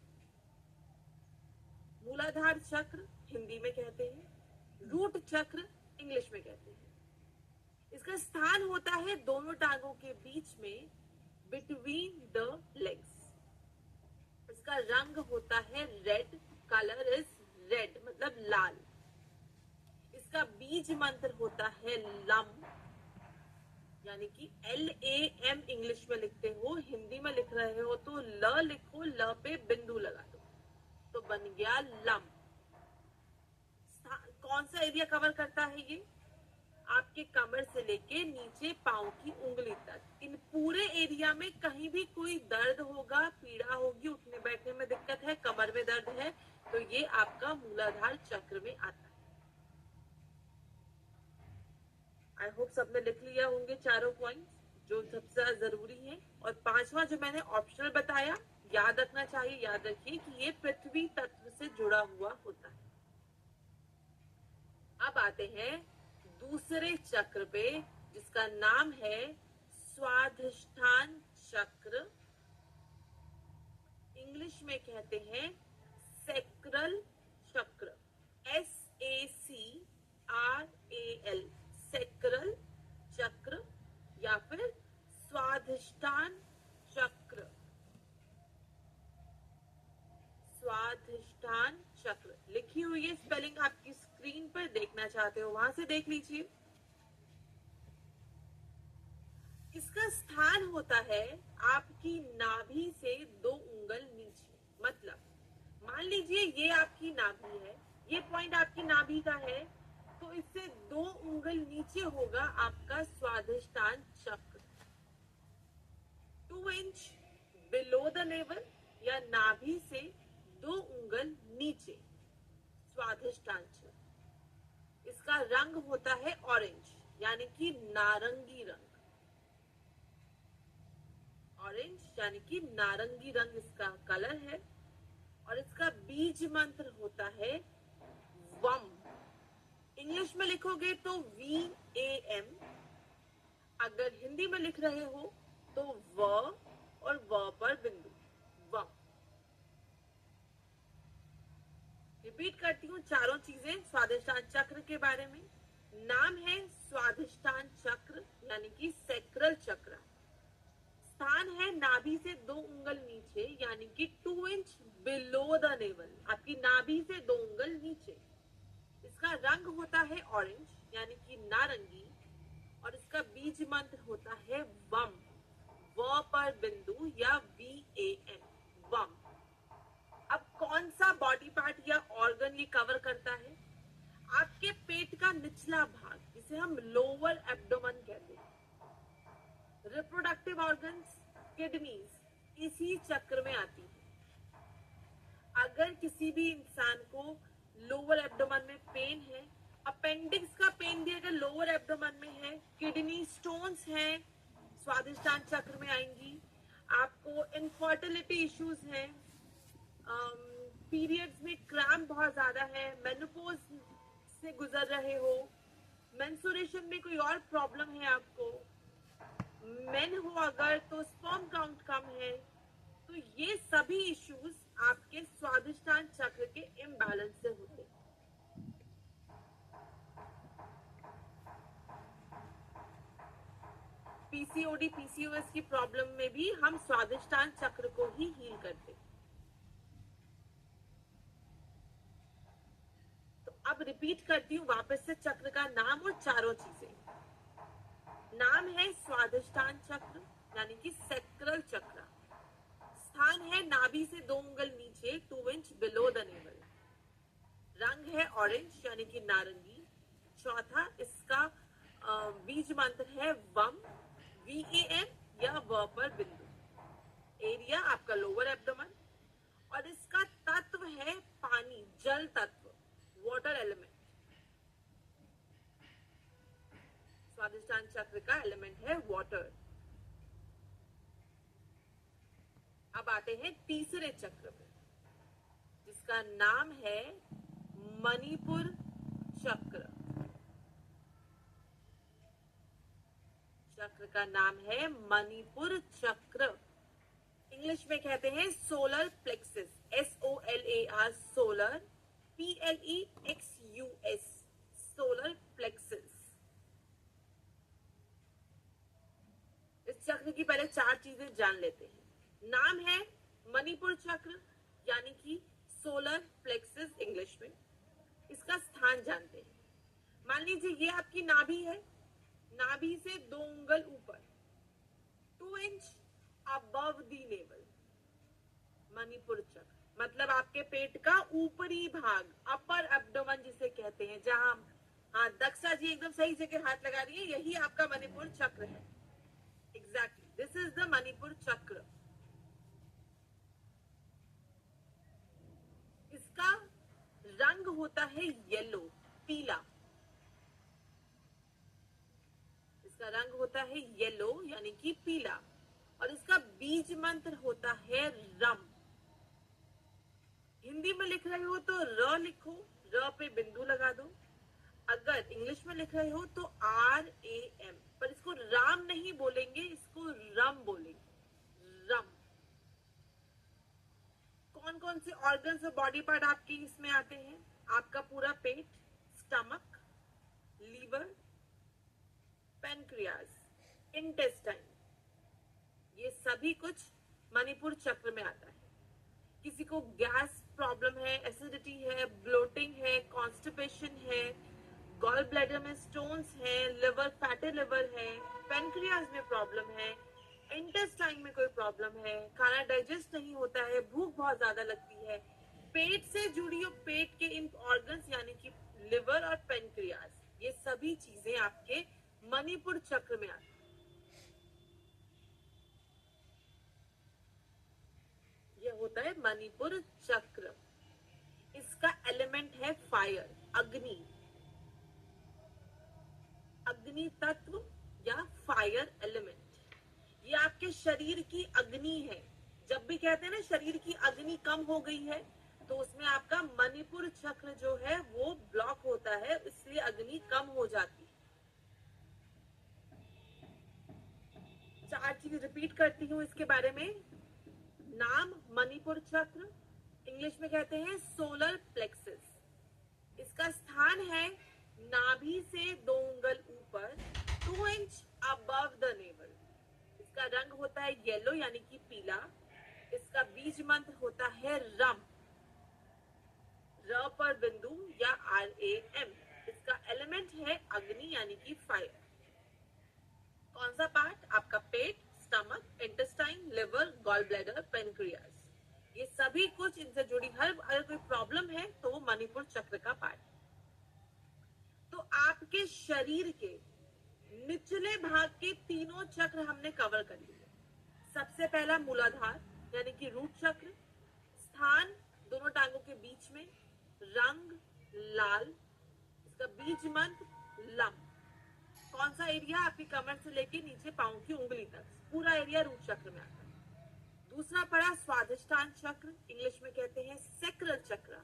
मूलाधार चक्र हिंदी में कहते हैं, रूट चक्र इंग्लिश में कहते हैं। इसका स्थान होता है दोनों टांगों के बीच में, बिटवीन द लेग्स। इसका रंग होता है रेड, कलर इज रेड मतलब लाल। इसका बीज मंत्र होता है लम, यानी कि LAM इंग्लिश में लिखते हो, हिंदी में लिख रहे हो तो ल लिखो, ल पे बिंदु लगा दो, तो बन गया लम। कौन सा एरिया कवर करता है ये? आपके कमर से लेके नीचे पांव की उंगली तक। इन पूरे एरिया में कहीं भी कोई दर्द होगा, पीड़ा होगी, उठने बैठने में दिक्कत है, कमर में दर्द है, तो ये आपका मूलाधार चक्र में आता है। आई होप सबने लिख लिया होंगे चारों पॉइंट्स जो सबसे ज्यादा जरूरी है। और 5वां जो मैंने ऑप्शनल बताया, याद रखना चाहिए, याद रखिए कि ये पृथ्वी तत्व से जुड़ा हुआ होता है। अब आते हैं दूसरे चक्र पे, जिसका नाम है स्वाधिष्ठान चक्र। इंग्लिश में कहते हैं सैक्रल चक्र, SACRAL, सैक्रल चक्र या फिर स्वाधिष्ठान चक्र। स्वाधिष्ठान चक्र लिखी हुई है, स्पेलिंग आपकी स्क्रीन पर, देखना चाहते हो वहां से देख लीजिए। इसका स्थान होता है आपकी नाभि से 2 उंगल नीचे। मतलब मान लीजिए ये आपकी नाभि है, ये पॉइंट आपकी नाभि का है, तो इससे 2 उंगल नीचे होगा आपका स्वाधिष्ठान चक्र। 2 इंच बिलो द नेवल या नाभि से 2 उंगल नीचे स्वाधिष्ठान चक्र। इसका रंग होता है ऑरेंज, यानी कि नारंगी रंग। ऑरेंज यानी कि नारंगी रंग इसका कलर है। और इसका बीज मंत्र होता है वम। इंग्लिश में लिखोगे तो VAM, अगर हिंदी में लिख रहे हो तो व और व पर बिंदु, वम। रिपीट करती हूँ चारों चीजें स्वाधिष्ठान चक्र के बारे में। नाम है स्वाधिष्ठान चक्र यानी कि सैक्रल चक्र। स्थान है नाभि से 2 उंगल नीचे, यानी कि 2 इंच बिलो द नेवल, आपकी नाभि से 2 उंगल नीचे। इसका रंग होता है ऑरेंज यानी कि नारंगी। और इसका बीज मंत्र होता है वम, व पर बिंदु या VAM, वम। कौन सा बॉडी पार्ट या ऑर्गन ये कवर करता है? आपके पेट का निचला भाग, जिसे हम लोअर एब्डोमेन कहते हैं। रिप्रोडक्टिव ऑर्गन्स, किडनीज इसी चक्र में आती है। अगर किसी भी इंसान को लोअर एब्डोमेन में पेन है, अपेंडिक्स का पेन भी अगर लोअर एब्डोमेन में है, किडनी स्टोन्स हैं, स्वादिष्टान चक्र में आएंगी। आपको इनफर्टिलिटी इश्यूज हैं, पीरियड्स में क्रैम्प बहुत ज्यादा है, मेनोपॉज से गुजर रहे हो, मेंस्ट्रुएशन में कोई और प्रॉब्लम है आपको, मेन हो अगर तो स्पर्म काउंट कम है, तो ये सभी इश्यूज आपके स्वादिष्टान चक्र के इम्बैलेंस से होते हैं। पीसीओडी, पीसीओएस की प्रॉब्लम में भी हम स्वादिष्टान चक्र को ही हील करते हैं। तो अब रिपीट करती हूँ वापस से चक्र का नाम और चारों चीजें। नाम है स्वादिष्टान चक्र यानी कि सैक्रल चक्र। स्थान है नाभि से 2 उंगल नीचे, 2 इंच बिलो द नेवल। रंग है ऑरेंज यानी कि नारंगी। चौथा, इसका बीज मंत्र है वम, VAM या व पर बिंदु। एरिया आपका लोअर एब्डोमेन, और इसका तत्व है पानी, जल तत्व, वाटर एलिमेंट। स्वादिष्टान चक्र का एलिमेंट है वाटर। अब आते हैं तीसरे चक्र पे, जिसका नाम है मणिपुर चक्र। चक्र का नाम है मणिपुर चक्र। इंग्लिश में कहते हैं solar plexus, SOLAR, solar, PLEXUS, solar plexus. इस चक्र की पहले 4 चीजें जान लेते हैं। नाम है मणिपुर चक्र यानी कि सोलर प्लेक्सस इंग्लिश में। इसका स्थान जानते हैं। मान लीजिए ये आपकी नाभि है, नाभि से 2 उंगल ऊपर, 2 इंच अबव दी नेवल, मणिपुर चक्र। मतलब आपके पेट का ऊपरी भाग, अपर एब्डोमेन जिसे कहते हैं, जहां हाँ दक्षा जी एकदम सही जगह हाथ लगा रही है, यही आपका मणिपुर चक्र है। Exactly, this is the Manipur चक्र। इसका रंग होता है येलो, पीला। इसका रंग होता है येलो यानी कि पीला, और इसका बीज मंत्र होता है रम। हिंदी में लिख रहे हो तो र लिखो, र पे बिंदु लगा दो। अगर इंग्लिश में लिख रहे हो तो RAM, पर इसको राम नहीं बोलेंगे, इसको रम बोलेंगे, रम। कौन कौन से ऑर्गन्स और बॉडी पार्ट आपके इसमें आते हैं? आपका पूरा पेट, स्टमक, लीवर, पेनक्रियास, इंटेस्टाइन, ये सभी कुछ मणिपुर चक्र में आता है। किसी को गैस प्रॉब्लम है, एसिडिटी है, ब्लोटिंग है, कॉन्स्टिपेशन है, गॉल ब्लैडर में स्टोन्स है, लिवर, फैटी लिवर है, पेनक्रियास में प्रॉब्लम है, इंटेस्टाइन में कोई प्रॉब्लम है, खाना डाइजेस्ट नहीं होता है, भूख बहुत ज्यादा लगती है, पेट से जुड़ी हो पेट के इन ऑर्गन्स यानी कि लिवर और पेनक्रियास, ये सभी चीजें आपके मणिपुर चक्र में आती है। ये होता है मणिपुर चक्र। इसका एलिमेंट है फायर, अग्नि, अग्नि तत्व या फायर एलिमेंट। ये आपके शरीर की अग्नि है। जब भी कहते हैं ना शरीर की अग्नि कम हो गई है, तो उसमें आपका मणिपुर चक्र जो है वो ब्लॉक होता है, इसलिए अग्नि कम हो जाती है। 4 चीज रिपीट करती हूँ इसके बारे में। नाम मणिपुर चक्र, इंग्लिश में कहते हैं सोलर प्लेक्सस। इसका स्थान है नाभि से 2 उंगल ऊपर, 2 इंच अबव द नेवल। इसका रंग होता है येलो यानी कि पीला। इसका बीज मंत्र होता है रम, र पर बिंदु या RAM। इसका एलिमेंट है अग्नि यानी कि फायर। कौन सा पार्ट? आपका पेट, stomach, intestine, liver, gall bladder, pancreas. ये सभी कुछ इनसे जुड़ी हर अगर कोई प्रॉब्लम है तो वो मणिपुर चक्र का पार्ट है। तो आपके शरीर के निचले भाग के तीनों चक्र हमने कवर कर लिए। सबसे पहला मूलाधार यानी कि रूट चक्र, स्थान दोनों टांगों के बीच में, रंग लाल, इसका बीज मंत्र लम। कौन सा एरिया? आपकी कमर से लेके नीचे पांव की उंगली तक, पूरा एरिया रूट चक्र में आता है। दूसरा पड़ा स्वादिष्टान चक्र, इंग्लिश में कहते हैं सेक्रल चक्र।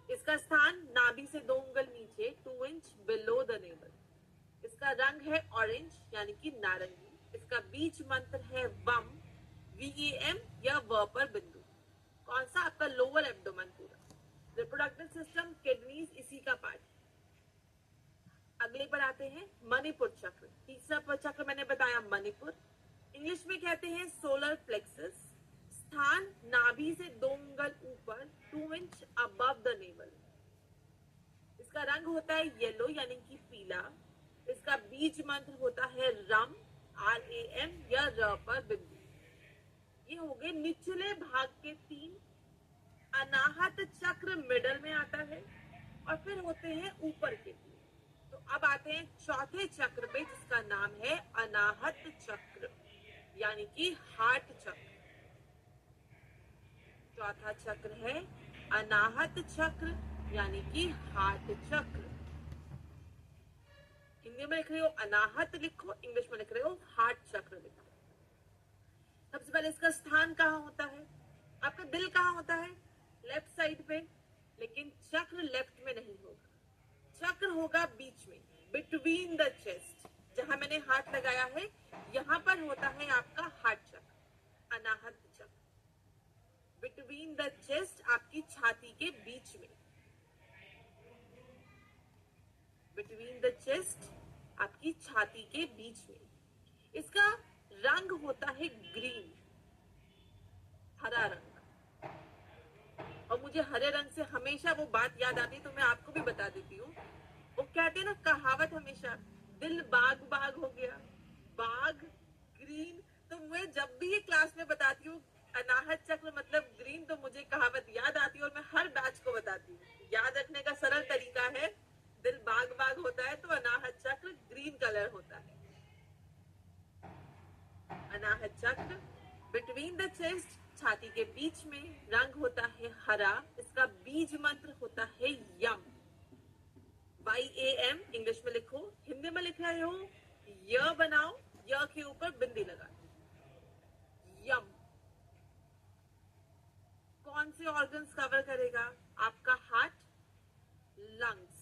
इसका स्थान नाभि से 2 उंगल नीचे, 2 इंच बिलो द नेवल। इसका रंग है ऑरेंज यानी कि नारंगी। इसका बीज मंत्र है वम, VAM या व पर बिंदु। कौन सा? आपका लोअर एब्डोमेन पूरा। रिप्रोडक्टिव सिस्टम, किडनीज इसी का पार्ट है। अगले पर आते हैं मणिपुर चक्र। तीसरा चक्र मैंने बताया मणिपुर, इंग्लिश में कहते हैं सोलर प्लेक्सस। स्थान नाभि से 2 उंगल ऊपर, 2 इंच अबव द नेवल। इसका रंग होता है येलो यानी कि पीला। इसका बीज मंत्र होता है रम, RAM या र पर बिंदु। ये हो गए निचले भाग के 3। अनाहत चक्र मिडल में आता है और फिर होते हैं ऊपर के 3। तो अब आते हैं चौथे चक्र पे जिसका नाम है अनाहत चक्र यानी कि हार्ट चक्र। चौथा चक्र है अनाहत चक्र यानी कि हार्ट चक्र। हिंदी में लिख रहे हो अनाहत लिखो, इंग्लिश में लिख रहे हो हार्ट चक्र लिखो। सबसे पहले इसका स्थान कहाँ होता है? आपका दिल कहाँ होता है? लेफ्ट साइड पे, लेकिन चक्र लेफ्ट में नहीं होगा, चक्र होगा बीच में, बिटवीन द चेस्ट। जहां मैंने हाथ लगाया है यहां पर होता है आपका हार्ट चक्र, अनाहत चक्र। बिटवीन द चेस्ट, आपकी छाती के बीच में, बिटवीन द चेस्ट, आपकी छाती के बीच में। इसका रंग होता है ग्रीन, हरा रंग। और मुझे हरे रंग से हमेशा वो बात याद आती है तो मैं आपको भी बता देती हूँ। वो कहते हैं ना कहावत हमेशा, दिल बाग बाग हो गया, बाग ग्रीन। तो मैं जब भी ये क्लास में बताती हूँ अनाहत चक्र मतलब ग्रीन, तो मुझे कहावत याद आती है और मैं हर बैच को बताती हूँ। याद रखने का सरल तरीका है, दिल बाग बाग होता है तो अनाहत चक्र ग्रीन कलर होता है। अनाहत चक्र बिटवीन द चेस्ट, छाती के बीच में, रंग होता है हरा। इसका बीज मंत्र होता है यम, YAM इंग्लिश में लिखो। हिंदी में लिख रहे हो य बनाओ, य के ऊपर बिंदी लगा, यम। कौन से ऑर्गन्स कवर करेगा? आपका हार्ट, लंग्स,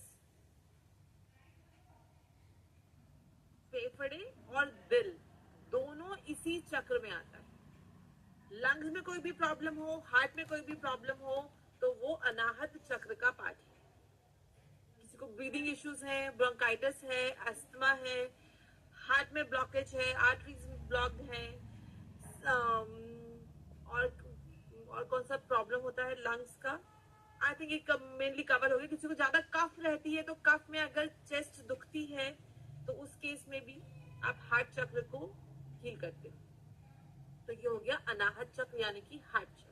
फेफड़े और दिल, दोनों इसी चक्र में आता है। लंग्स में कोई भी प्रॉब्लम हो, हार्ट में कोई भी प्रॉब्लम हो, तो वो अनाहत चक्र का पार्ट है। किसी को ब्रीदिंग इश्यूज है, ब्रोंकाइटिस है, अस्थमा है, हार्ट में ब्लॉकेज है, आर्टरीज ब्लॉक्ड है, और कौन सा प्रॉब्लम होता है लंग्स का? आई थिंक ये मेनली कवर हो गया। किसी को ज्यादा कफ रहती है तो कफ में अगर चेस्ट दुखती है तो उस केस में भी आप हार्ट चक्र को हील करते हो। तो ये हो गया अनाहत चक्र यानी कि हार्ट चक्र।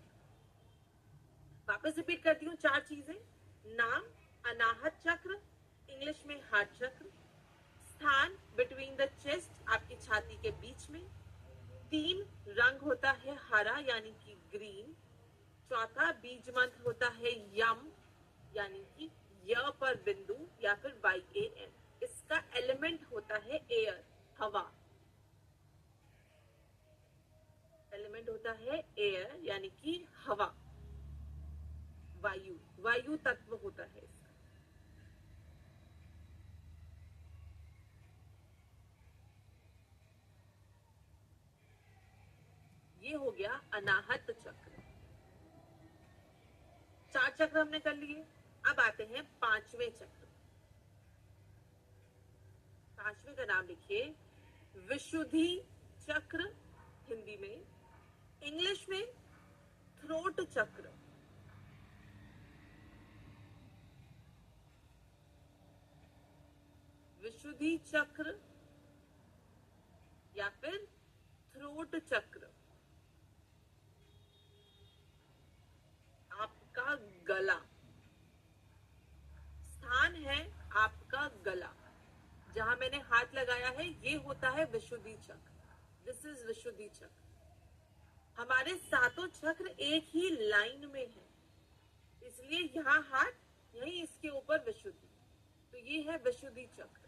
वापस रिपीट करती हूँ 4 चीजें। नाम अनाहत चक्र, इंग्लिश में हार्ट चक्र। स्थान बिटवीन द चेस्ट, आपकी छाती के बीच में। 3 रंग होता है हरा यानी कि ग्रीन। चौथा बीज मंत्र होता है यम यानी कि य पर बिंदु या फिर YAM। इसका एलिमेंट होता है एयर, हवा। एलिमेंट होता है एयर यानी कि हवा, वायु, वायु तत्व होता है इसका। ये हो गया अनाहत चक्र। 4 चक्र हमने कर लिए। अब आते हैं 5वें चक्र। 5वें का नाम लिखिए विशुद्धि चक्र, हिंदी में, इंग्लिश में थ्रोट चक्र। विशुद्धि चक्र या फिर थ्रोट चक्र। मैंने हाथ लगाया है ये होता है विशुद्धि चक्र। दिस इज विशुद्धि चक्र। हमारे सातों चक्र एक ही लाइन में है, इसलिए यहाँ हाथ यही इसके ऊपर विशुद्धि, तो ये है विशुद्धि चक्र।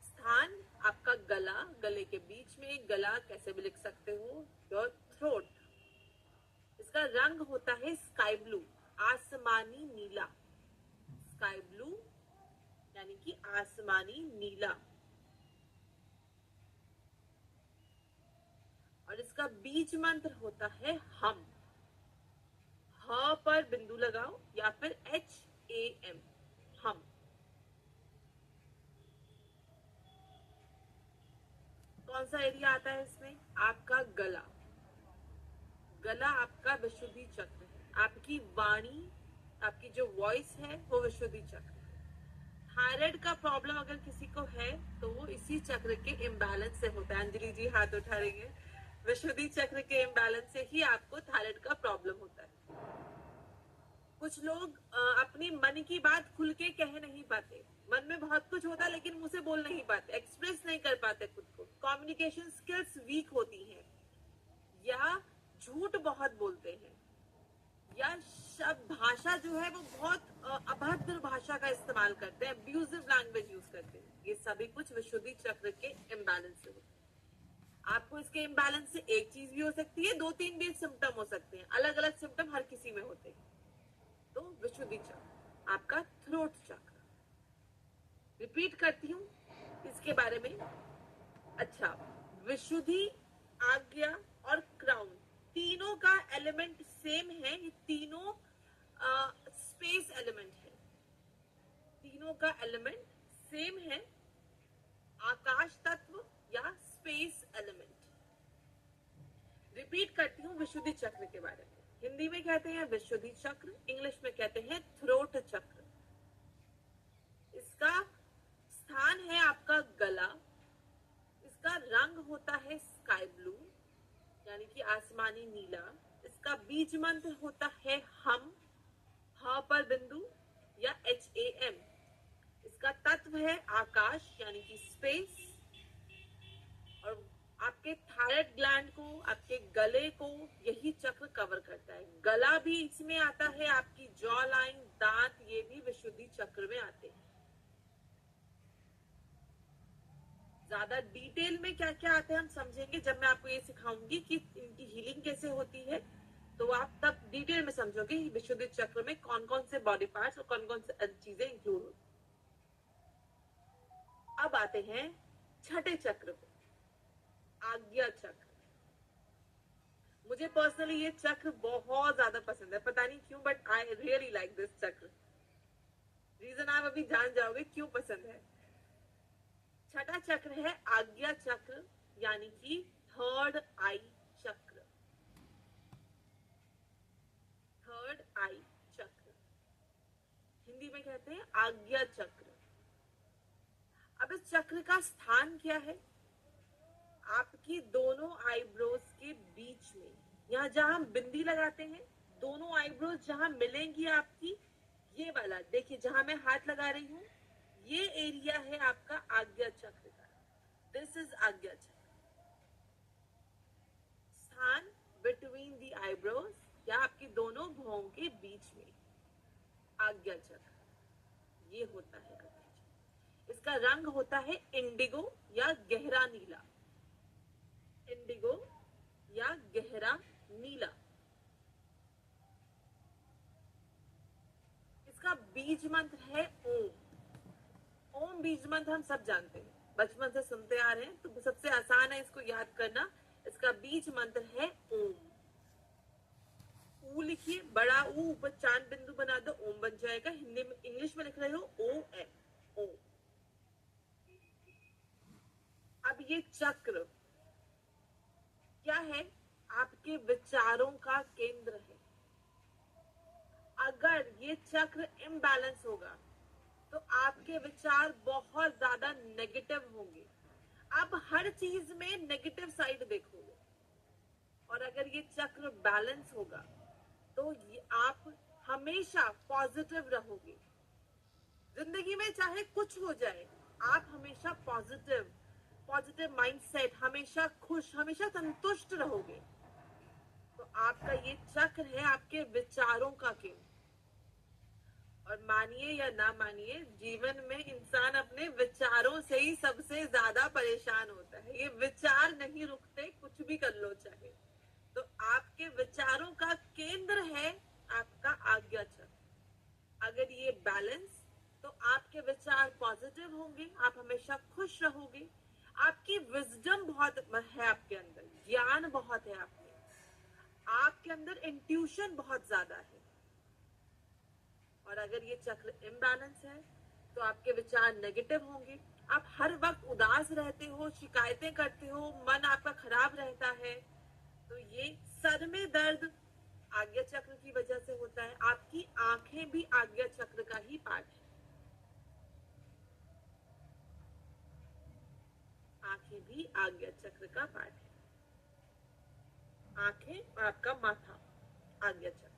स्थान आपका गला, गले के बीच में, गला कैसे भी लिख सकते हो, योर थ्रोट। इसका रंग होता है स्काई ब्लू, आसमानी नीला। स्काई ब्लू यानी कि आसमानी नीला। और इसका बीज मंत्र होता है हम। ह पर बिंदु लगाओ या फिर HAM, हम। कौन सा एरिया आता है इसमें? आपका गला। गला आपका विशुद्धि चक्र है। आपकी वाणी, आपकी जो वॉइस है वो विशुद्धि चक्र है। थायराइड का प्रॉब्लम अगर किसी को है तो वो इसी चक्र के इम्बैलेंस से होता है। अंजलि जी हाथ उठा रही है। विशुद्धि चक्र के इम्बैलेंस से ही आपको थायराइड का प्रॉब्लम होता है। कुछ लोग अपनी मन की बात खुल के कह नहीं पाते। मन में बहुत कुछ होता है लेकिन मुंह से बोल नहीं पाते, एक्सप्रेस नहीं कर पाते खुद को। कम्युनिकेशन स्किल्स वीक होती हैं, या झूठ बहुत बोलते हैं, या शब्द भाषा जो है वो बहुत अभद्र भाषा का इस्तेमाल करते हैं, अब्यूजिव लैंग्वेज यूज करते हैं। ये सभी कुछ विशुद्धि चक्र के इम्बैलेंस से होता है। आपको इसके इम्बैलेंस से एक चीज भी हो सकती है, 2-3 भी सिम्टम हो सकते हैं। अलग अलग सिम्टम हर किसी में होते हैं। तो विशुद्धि चक्र आपका थ्रोट चक्र। रिपीट करती हूँ इसके बारे में। अच्छा, विशुद्धि, आज्ञा और क्राउन, तीनों का एलिमेंट सेम है। ये तीनों स्पेस एलिमेंट है। तीनों का एलिमेंट सेम है, आकाश तत्व या स्पेस एलिमेंट। रिपीट करती हूँ विशुद्धि चक्र के बारे में। हिंदी में कहते हैं विशुद्धि चक्र, इंग्लिश में कहते हैं थ्रोट चक्र। इसका स्थान है आपका गला। इसका रंग होता है स्काई ब्लू यानी कि आसमानी नीला। इसका बीज मंत्र होता है हम, ह पर बिंदु या HAM। इसका तत्व है आकाश यानी कि स्पेस। और आपके थायराइड ग्लैंड को, आपके गले को यही चक्र कवर करता है। गला भी इसमें आता है, आपकी जॉ लाइन, दांत, ये भी विशुद्धि चक्र में आते हैं। ज्यादा डिटेल में क्या क्या आता है हम समझेंगे जब मैं आपको ये सिखाऊंगी कि इनकी हीलिंग कैसे होती है, तो आप तब डिटेल में समझोगे विशुद्धि चक्र में कौन कौन से बॉडी पार्ट्स और कौन कौन से चीजें इंक्लूड होती। अब आते हैं छठे चक्र को, आज्ञा चक्र। मुझे पर्सनली ये चक्र बहुत ज्यादा पसंद है, पता नहीं क्यों, but I really like this चक्र। रीजन आप अभी जान जाओगे क्यों पसंद है। छठा चक्र है आज्ञा चक्र यानी कि थर्ड आई चक्र। थर्ड आई चक्र हिंदी में कहते हैं आज्ञा चक्र। अब इस चक्र का स्थान क्या है? आपकी दोनों आईब्रोज के बीच में, यहाँ जहां हम बिंदी लगाते हैं, दोनों आईब्रोज जहां मिलेंगी आपकी, ये वाला देखिए जहां मैं हाथ लगा रही हूँ, ये एरिया है आपका आज्ञा चक्र का। दिस इज आज्ञा चक्र। स्थान बिटवीन दी आईब्रोज या आपकी दोनों भौं के बीच में, आज्ञा चक्र ये होता है आज्ञा चक्र। इसका रंग होता है इंडिगो या गहरा नीला। इंडिगो या गहरा नीला। इसका बीज मंत्र है ओम। ओम बीज मंत्र हम सब जानते हैं, बचपन से सुनते आ रहे हैं, तो सबसे आसान है इसको याद करना। इसका बीज मंत्र है ओम। ऊ लिखिए, बड़ा ऊ, ऊपर चांद बिंदु बना दो, ओम बन जाएगा। हिंदी में, इंग्लिश में लिख रहे हो OM, ओम। अब ये चक्र क्या है? आपके विचारों का केंद्र है। अगर ये चक्र इम्बैलेंस होगा तो आपके विचार बहुत ज्यादा नेगेटिव होंगे। आप हर चीज में नेगेटिव साइड देखोगे। और अगर ये चक्र बैलेंस होगा तो आप हमेशा पॉजिटिव रहोगे। जिंदगी में चाहे कुछ हो जाए, आप हमेशा पॉजिटिव माइंडसेट, हमेशा खुश, हमेशा संतुष्ट रहोगे। तो आपका ये चक्र है आपके विचारों का केंद्र। और मानिए या ना मानिए, जीवन में इंसान अपने विचारों से ही सबसे ज्यादा परेशान होता है। ये विचार नहीं रुकते, कुछ भी कर लो चाहे। तो आपके विचारों का केंद्र है आपका आज्ञा चक्र। अगर ये बैलेंस, तो आपके विचार पॉजिटिव होंगे, आप हमेशा खुश रहोगे, आपकी विजडम बहुत है, आपके अंदर ज्ञान बहुत है, आपके अंदर इंट्यूशन बहुत ज्यादा है। और अगर ये चक्र इम्बैलेंस है, तो आपके विचार नेगेटिव होंगे, आप हर वक्त उदास रहते हो, शिकायतें करते हो, मन आपका खराब रहता है। तो ये सर में दर्द आज्ञा चक्र की वजह से होता है। आपकी आंखें भी आज्ञा चक्र का ही पार्ट है। आंखें भी आज्ञा चक्र का पार्ट है। आंखें और आपका माथा आज्ञा चक्र।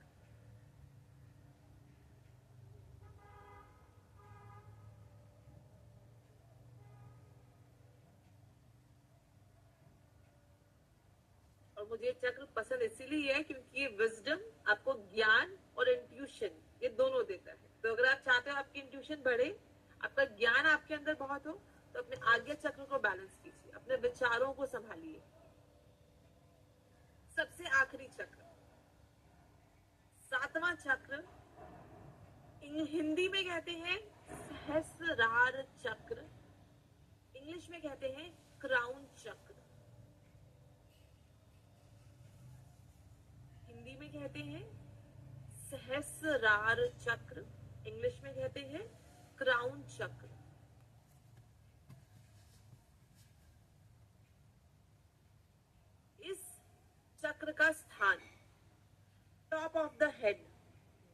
और मुझे चक्र पसंद इसीलिए है क्योंकि ये विजडम, आपको ज्ञान और इंट्यूशन, ये दोनों देता है। तो अगर आप चाहते हो आपकी इंट्यूशन बढ़े, आपका ज्ञान आपके अंदर बहुत हो, तो अपने आज्ञा चक्र को बैलेंस कीजिए, अपने विचारों को संभालिए। सबसे आखिरी चक्र, सातवां चक्र, हिंदी में कहते हैं सहस्रार चक्र, इंग्लिश में कहते हैं क्राउन चक्र। हिंदी में कहते हैं सहस्रार चक्र, इंग्लिश में कहते हैं क्राउन चक्र। इस चक्र का स्थान टॉप ऑफ द हेड,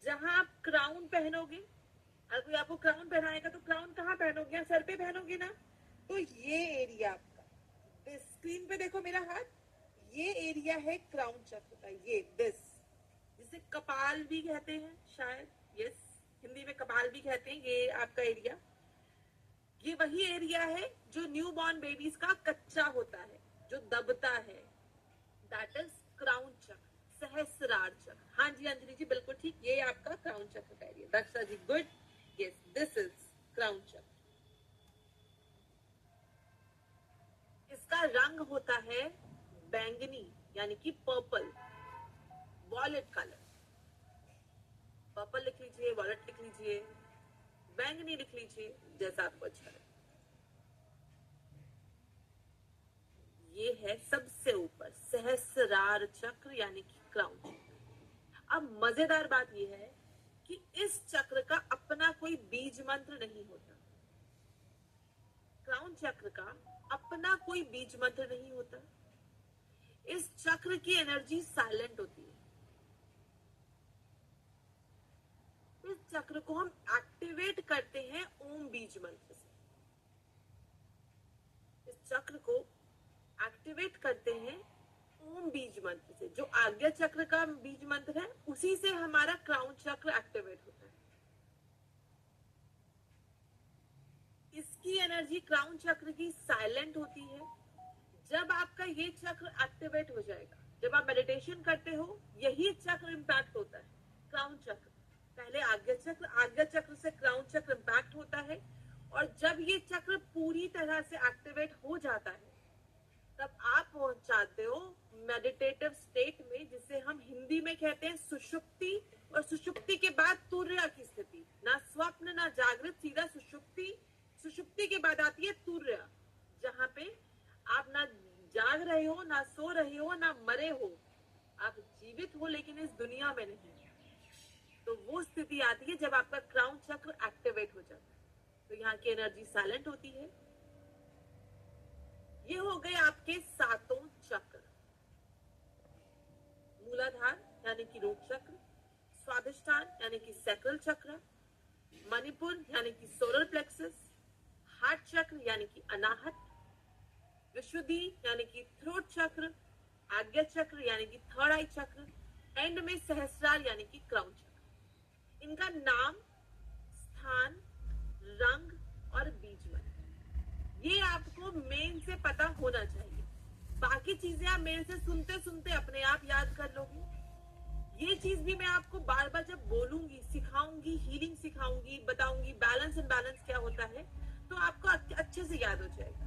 जहां आप क्राउन पहनोगे। अगर कोई आपको क्राउन पहनाएगा तो क्राउन कहाँ पहनोगे? सर पे पहनोगे ना। तो ये एरिया आपका, स्क्रीन पे देखो मेरा हाथ, ये एरिया है क्राउन चक्र का, ये जिसे कपाल भी कहते हैं शायद, यस, हिंदी में कपाल भी कहते हैं। ये आपका एरिया, ये वही एरिया है जो न्यू बॉर्न बेबीज का कच्चा होता है, जो दबता है। दैट इज क्राउन चक्र, सहस्रार चक्र। हाँ जी अंजलि जी, बिल्कुल ठीक, ये आपका क्राउन चक्र का area. Daksha ji good, yes, this is crown chakra. इसका रंग होता है बैंगनी, यानी कि पर्पल, वॉलेट कलर। पर्पल लिख लीजिए, वॉलेट लिख लीजिए, बैंगनी लिख लीजिए, जैसा आपको अच्छा लगे। ये है सबसे ऊपर सहस्रार चक्र, यानी कि क्राउन चक्र। अब मजेदार बात यह है कि इस चक्र का अपना कोई बीज मंत्र नहीं होता। क्राउन चक्र का अपना कोई बीज मंत्र नहीं होता। इस चक्र की एनर्जी साइलेंट होती है। इस चक्र को हम एक्टिवेट करते हैं ओम बीज मंत्र से। इस चक्र को एक्टिवेट करते हैं ओम बीज मंत्र से। जो आज्ञा चक्र का बीज मंत्र है, उसी से हमारा क्राउन चक्र एक्टिवेट होता है। इसकी एनर्जी क्राउन चक्र की साइलेंट होती है। जब आपका ये चक्र एक्टिवेट हो जाएगा, जब आप मेडिटेशन करते हो, यही चक्र इंपैक्ट होता है, क्राउन चक्र। पहले आज्ञा चक्र से क्राउन चक्र इंपैक्ट होता है, और जब ये चक्र पूरी तरह से एक्टिवेट हो जाता है, तब आप पहुंच जाते हो मेडिटेटिव स्टेट में, जिसे हम हिंदी में कहते हैं सुषुप्ति। और सुषुप्ति के बाद तुर्य की स्थिति, ना स्वप्न ना जागृत, सीधा सुषुप्ति। सुषुप्ति के बाद आती है तुर्य, जहां पे आप ना जाग रहे हो, ना सो रहे हो, ना मरे हो, आप जीवित हो लेकिन इस दुनिया में नहीं। तो वो स्थिति आती है जब आपका क्राउन चक्र एक्टिवेट हो जाता है। तो यहाँ की एनर्जी साइलेंट होती है। ये हो गए आपके सातों चक्र। मूलाधार यानी कि रूट चक्र, स्वादिष्ठान यानी कि सैक्रल चक्र, मणिपुर यानी कि सोलर प्लेक्सस, हार्ट चक्र यानी कि अनाहत, विशुद्धि यानी कि थ्रोट चक्र, आज्ञा चक्र यानी कि थर्ड आई चक्र, एंड में सहस्रार यानी कि क्राउन चक्र। इनका नाम, स्थान, रंग और बीज मन, ये आपको मेन से पता होना चाहिए। बाकी चीजें आप मेरे से सुनते सुनते अपने आप याद कर लोगे। ये चीज भी मैं आपको बार बार जब बोलूंगी, सिखाऊंगी, हीलिंग सिखाऊंगी, बताऊंगी बैलेंस एंड बैलेंस क्या होता है, तो आपको अच्छे से याद हो जाएगा।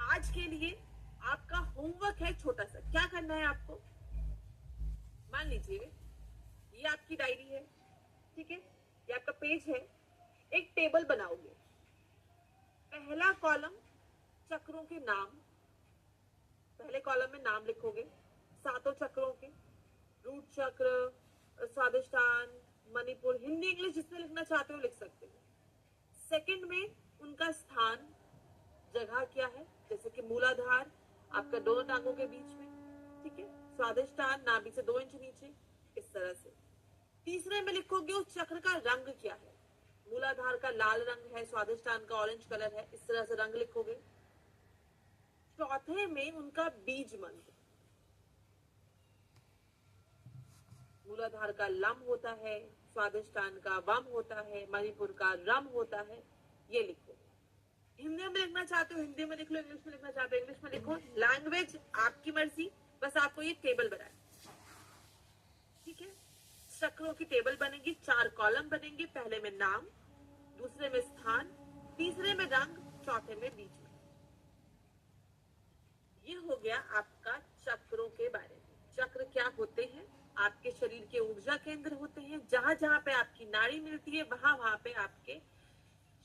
आज के लिए आपका होमवर्क है छोटा सा। क्या करना है आपको? मान लीजिए ये आपकी डायरी है, ठीक है, ये आपका पेज है। एक टेबल बनाओगे। पहला कॉलम चक्रों के नाम, पहले कॉलम में नाम लिखोगे सातों चक्रों के, रूट चक्र, स्वादिष्टान, मणिपुर, हिंदी इंग्लिश जिसमें लिखना चाहते हो लिख सकते हो। सेकंड में उनका स्थान, जगह क्या है, जैसे कि मूलाधार आपका दोनों टांगों के बीच में, ठीक है, स्वादिष्टान नाभि से 2 इंच नीचे, इस तरह से। तीसरे में लिखोगे उस चक्र का रंग क्या है। मूलाधार का लाल रंग है, स्वादिष्टान का ऑरेंज कलर है, इस तरह से रंग लिखोगे। चौथे में उनका बीज मंत्र, मूलाधार का लम होता है, स्वादिष्टान का वम होता है, मणिपुर का रम होता है, ये लिखो। हिंदी में लिखना चाहते हो हिंदी में लिख लो, इंग्लिश में लिखना चाहते हो इंग्लिश में लिखो, लैंग्वेज आपकी मर्जी, बस आपको ये टेबल बनाए, ठीक है। चक्रों की टेबल बनेगी, 4 कॉलम बनेंगे, पहले में नाम, दूसरे में स्थान, तीसरे में रंग, चौथे में बीज में। ये हो गया आपका चक्रों के बारे में। चक्र क्या होते हैं? आपके शरीर के ऊर्जा केंद्र होते हैं। जहां जहां पे आपकी नाड़ी मिलती है वहां वहां पे आपके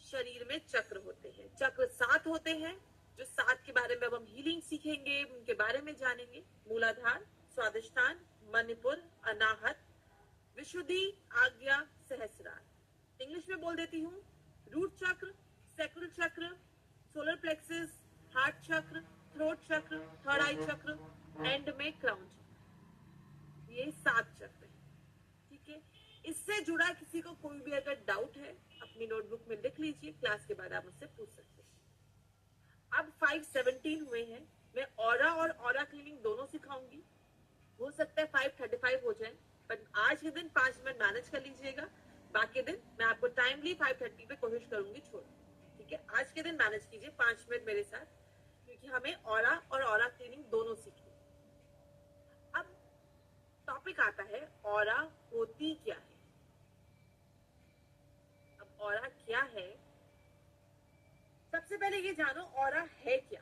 शरीर में चक्र होते हैं। चक्र 7 होते हैं, जो 7 के बारे में अब हम हीलिंग सीखेंगे, उनके बारे में जानेंगे। मूलाधार, स्वादिष्टान, मणिपुर, अनाहत, विशुद्धि, आज्ञा, सहस्रार। इंग्लिश में बोल देती हूँ। रूट चक्र, सैक्रल चक्र, सोलर प्लेक्सस, हार्ट चक्र, थ्रोट चक्र, थर्ड आई चक्र, एंड में क्राउन चक्र। ये 7 चक्र है, ठीक है। इससे जुड़ा किसी को कोई भी अगर डाउट है अपनी नोटबुक में लिख लीजिए, क्लास के बाद आप मुझसे पूछ सकते हैं। अब 5:17 हुए हैं, मैं ऑरा और ऑरा क्लीनिंग दोनों सिखाऊंगी। हो सकता है 5:35 हो जाए, पर आज के दिन 5 मिनट मैनेज कर लीजिएगा। बाकी दिन मैं आपको टाइमली 5:30 पे कोशिश करूंगी छोड़, ठीक है। आज के दिन मैनेज कीजिए 5 मिनट मेरे साथ, क्योंकि हमें ऑरा और ऑरा क्लीनिंग दोनों सीखनी। अब टॉपिक आता है ऑरा होती क्या है। अब ऑरा क्या है, सबसे पहले ये जानो ऑरा है क्या।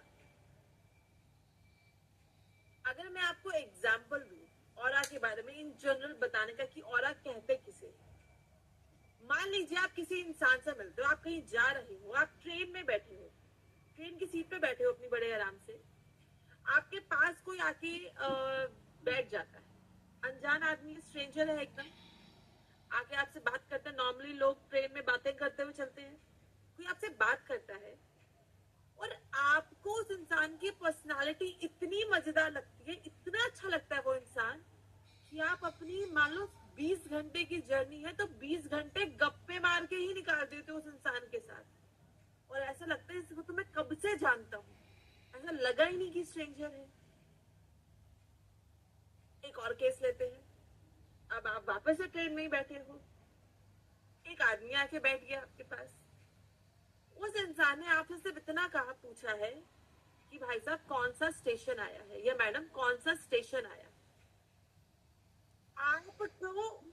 अगर मैं आपको एग्जाम्पल दूं ऑरा के बारे में, इन जनरल बताने का कि ऑरा कहते किसे। मान लीजिए आप किसी इंसान से मिलते हो, आप कहीं जा रहे हो, आप ट्रेन में बैठे हो, ट्रेन की सीट पे बैठे हो अपनी बड़े आराम से, आपके पास कोई आके बैठ जाता है, अनजान आदमी, स्ट्रेंजर है एकदम, आके आपसे बात करता है। नॉर्मली लोग ट्रेन में बातें करते हुए चलते हैं, कोई आपसे बात करता है और आपको उस इंसान की पर्सनालिटी इतनी मजेदार लगती है, इतना अच्छा लगता है वो इंसान, कि आप अपनी मान लो 20 घंटे की जर्नी है तो 20 घंटे गप्पे मार के ही निकाल देते हो उस इंसान के साथ, और ऐसा लगता है इसको तो मैं कब से जानता हूँ, ऐसा लगा ही नहीं कि स्ट्रेंजर है। एक और केस लेते हैं। अब आप वापस से ट्रेन में ही बैठे हो, एक आदमी आके बैठ गया आपके पास। उस इंसान ने आपसे सिर्फ इतना कहा, पूछा है कि भाई साहब कौन सा स्टेशन आया है, या मैडम कौन सा स्टेशन आया। आपको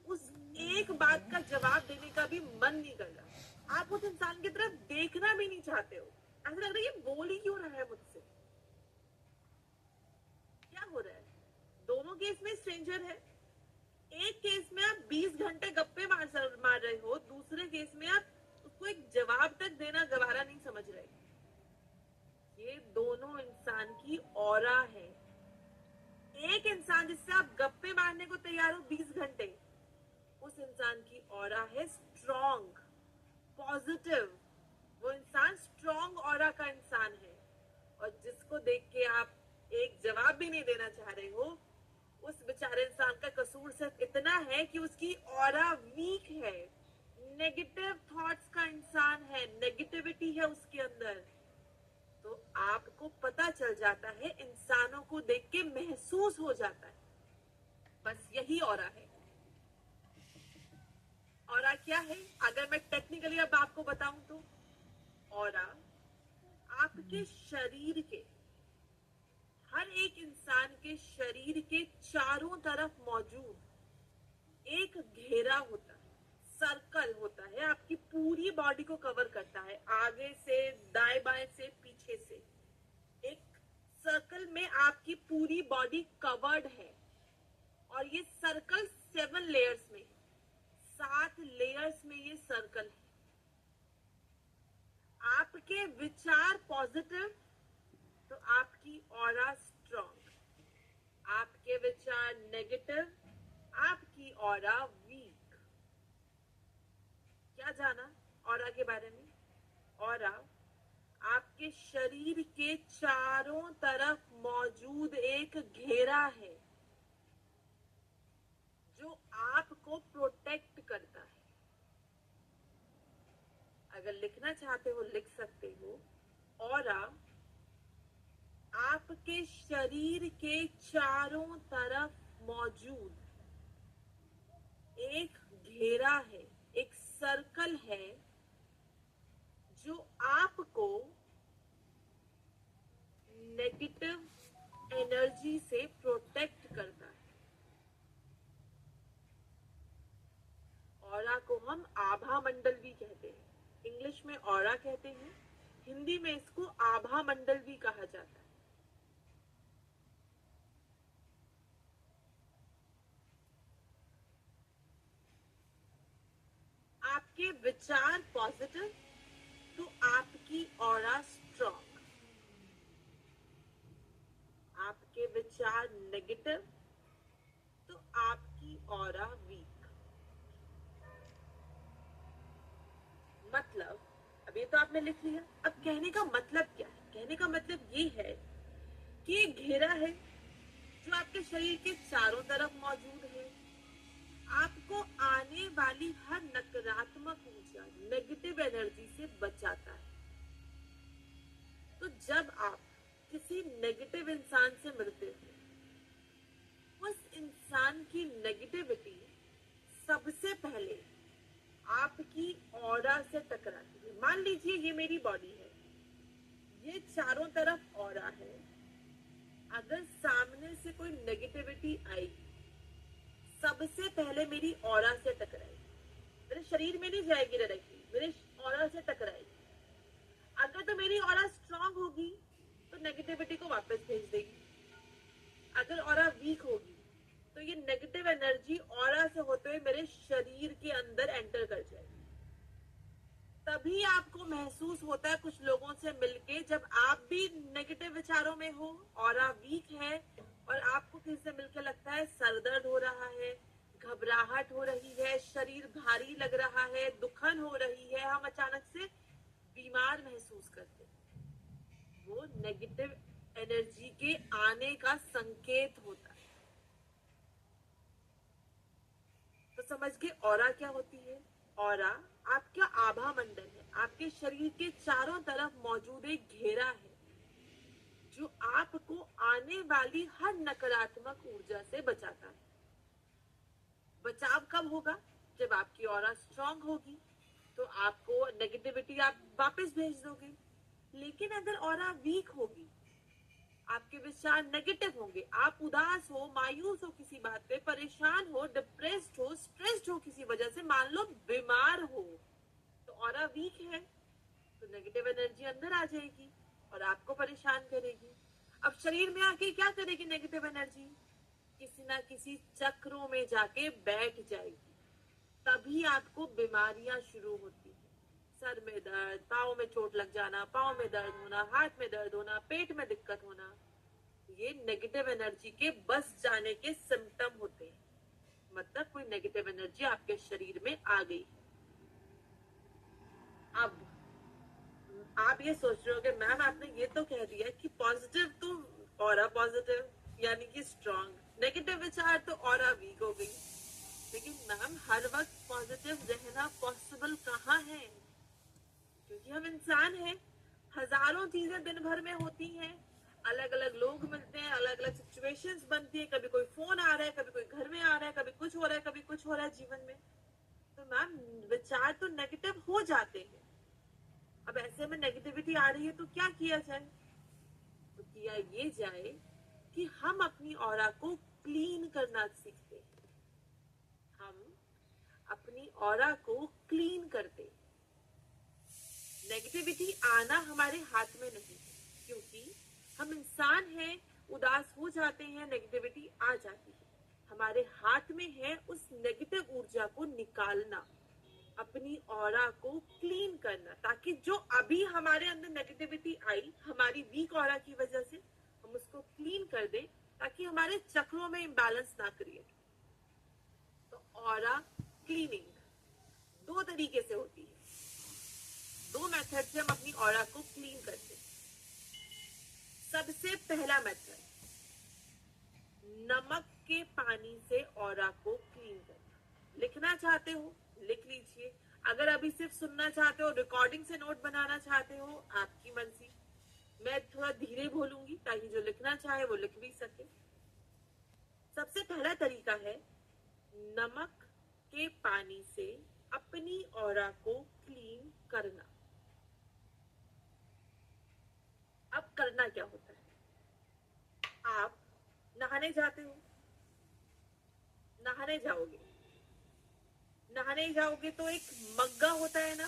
उस एक बात का जवाब देने का भी मन नहीं कर रहा, आप उस इंसान की तरफ देखना भी नहीं चाहते हो, ऐसा लग रहा है ये बोल ही क्यों रहा है मुझसे, क्या हो रहा है। दोनों केस में स्ट्रेंजर है। एक केस में आप 20 घंटे गप्पे मार रहे हो, दूसरे केस में आप उसको एक जवाब तक देना गवारा नहीं समझ रहे। ये दोनों इंसान की ऑरा है। एक इंसान जिससे आप गप्पे मारने को तैयार हो 20 घंटे, उस इंसान की ऑरा है स्ट्रॉन्ग, पॉजिटिव। वो इंसान स्ट्रॉन्ग ऑरा का इंसान है, और जिसको देख के आप एक जवाब भी नहीं देना चाह रहे हो, उस बेचारे इंसान का कसूर सिर्फ इतना है कि उसकी ऑरा वीक है, नेगेटिव थॉट्स का इंसान है, नेगेटिविटी है उसके अंदर। तो आपको पता चल जाता है, इंसानों को देख के महसूस हो जाता है, बस यही ऑरा है। ऑरा क्या है? अगर मैं टेक्निकली अब आपको बताऊं तो ऑरा आपके शरीर के, हर एक इंसान के शरीर के चारों तरफ मौजूद एक घेरा होता है, सर्कल होता है, आपकी पूरी बॉडी को कवर करता है, आगे से, दाएं बाएं से, पीछे से। एक सर्कल में आपकी पूरी बॉडी कवर्ड है और ये सर्कल 7 लेयर्स में, 7 लेयर्स में ये सर्कल है। आपके विचार पॉजिटिव तो आपकी ऑरा स्ट्रॉन्ग, आपके विचार नेगेटिव आपकी ऑरा वीक। क्या जाना ऑरा के बारे में? ऑरा आपके शरीर के चारों तरफ मौजूद एक घेरा है जो आपको प्रोटेक्ट करता है। अगर लिखना चाहते हो लिख सकते हो, ऑरा आपके शरीर के चारों तरफ मौजूद एक घेरा है, एक सर्कल है जो आपको नेगेटिव एनर्जी से प्रोटेक्ट करता है। ऑरा को हम आभा मंडल भी कहते हैं, इंग्लिश में ऑरा कहते हैं, हिंदी में इसको आभा मंडल भी कहा जाता है। आपके विचार पॉजिटिव तो आपकी ऑरा स्ट्रॉन्ग, आपके विचार नेगेटिव तो आपकी ऑरा वीक। मतलब अब ये तो आपने लिख लिया, अब कहने का मतलब क्या है? कहने का मतलब ये है कि एक घेरा है जो आपके शरीर के चारों तरफ मौजूद है, आपको आने वाली हर नकारात्मक ऊर्जा, नेगेटिव एनर्जी से बचाता है। तो जब आप किसी नेगेटिव इंसान से मिलते हो, उस इंसान की नेगेटिविटी सबसे पहले आपकी ऑरा से टकराती है। मान लीजिए ये मेरी बॉडी है, ये चारों तरफ ऑरा है, अगर सामने से कोई नेगेटिविटी आई सबसे पहले मेरी ऑरा से टकराएगी, मेरे शरीर में नहीं जाएगी डायरेक्टली, मेरे ऑरा से टकराएगी। अगर तो मेरी ऑरा स्ट्रांग होगी तो नेगेटिविटी को वापस भेज देगी, अगर ऑरा वीक होगी तो ये नेगेटिव एनर्जी ऑरा से होते हुए मेरे शरीर के अंदर एंटर कर जाएगी। तभी आपको महसूस होता है कुछ लोगों से मिलके, जब आप भी नेगेटिव विचारों में हो, ऑरा वीक है और आपको किसी से मिलकर लगता है सर दर्द हो रहा है, घबराहट हो रही है, शरीर भारी लग रहा है, दुखन हो रही है, हम अचानक से बीमार महसूस करते हैं। वो नेगेटिव एनर्जी के आने का संकेत होता है। तो समझ गए ऑरा क्या होती है? ऑरा आपका आभा मंडल है, आपके शरीर के चारों तरफ मौजूद एक घेरा है जो आपको आने वाली हर नकारात्मक ऊर्जा से बचाता है। बचाव कब होगा? जब आपकी ऑरा स्ट्रांग होगी तो आपको नेगेटिविटी आप वापस भेज दोगे। लेकिन अगर ऑरा वीक होगी, आपके विचार नेगेटिव होंगे, आप उदास हो, मायूस हो, किसी बात पे परेशान हो, डिप्रेस्ड हो, स्ट्रेस्ड हो किसी वजह से, मान लो बीमार हो, तो ऑरा वीक है तो नेगेटिव एनर्जी अंदर आ जाएगी और आपको परेशान करेगी। अब शरीर में आके क्या करेगी नेगेटिव एनर्जी? किसी ना किसी चक्रों में जाके बैठ जाएगी, तभी आपको बीमारियां शुरू होती है। सर में दर्द, पाँव में चोट लग जाना, पाँव में दर्द होना, हाथ में दर्द होना, पेट में दिक्कत होना, ये नेगेटिव एनर्जी के बस जाने के सिम्टम होते हैं। मतलब कोई नेगेटिव एनर्जी आपके शरीर में आ गई। अब आप ये सोच रहे हो कि मैम आपने ये तो कह दिया कि पॉजिटिव तो ऑरा पॉजिटिव यानी कि स्ट्रांग, नेगेटिव विचार तो ऑरा वीक हो गई। लेकिन मैम हर वक्त पॉजिटिव रहना पॉसिबल कहाँ है? क्योंकि हम इंसान हैं, हजारों चीजें दिन भर में होती हैं, अलग अलग लोग मिलते हैं, अलग अलग सिचुएशंस बनती है, कभी कोई फोन आ रहा है, कभी कोई घर में आ रहा है, कभी कुछ हो रहा है, कभी कुछ हो रहा है जीवन में। तो मैम विचार तो नेगेटिव हो जाते हैं। अब ऐसे में नेगेटिविटी आ रही है तो क्या किया जाए? तो किया ये जाए कि हम अपनी ऑरा को क्लीन करना सीखते हैं। हम अपनी ऑरा को क्लीन करते। नेगेटिविटी आना हमारे हाथ में नहीं है, क्योंकि हम इंसान हैं, उदास हो जाते हैं, नेगेटिविटी आ जाती है। हमारे हाथ में है उस नेगेटिव ऊर्जा को निकालना, अपनी ऑरा को क्लीन करना, ताकि जो अभी हमारे अंदर नेगेटिविटी आई हमारी वीक ऑरा की वजह से, हम उसको क्लीन कर दें ताकि हमारे चक्रों में इम्बैलेंस ना क्रिएट। तो ऑरा क्लीनिंग दो तरीके से होती है, दो मेथड से हम अपनी ऑरा को क्लीन करते हैं। सबसे पहला मेथड, नमक के पानी से ऑरा को क्लीन करना। लिखना चाहते हो लिख लीजिए, अगर अभी सिर्फ सुनना चाहते हो, रिकॉर्डिंग से नोट बनाना चाहते हो, आपकी मर्जी। मैं थोड़ा धीरे बोलूंगी ताकि जो लिखना चाहे वो लिख भी सके। सबसे पहला तरीका है नमक के पानी से अपनी ऑरा को क्लीन करना। अब करना क्या होता है? आप नहाने जाते हो, नहाने जाओगे तो एक मग्गा होता है ना,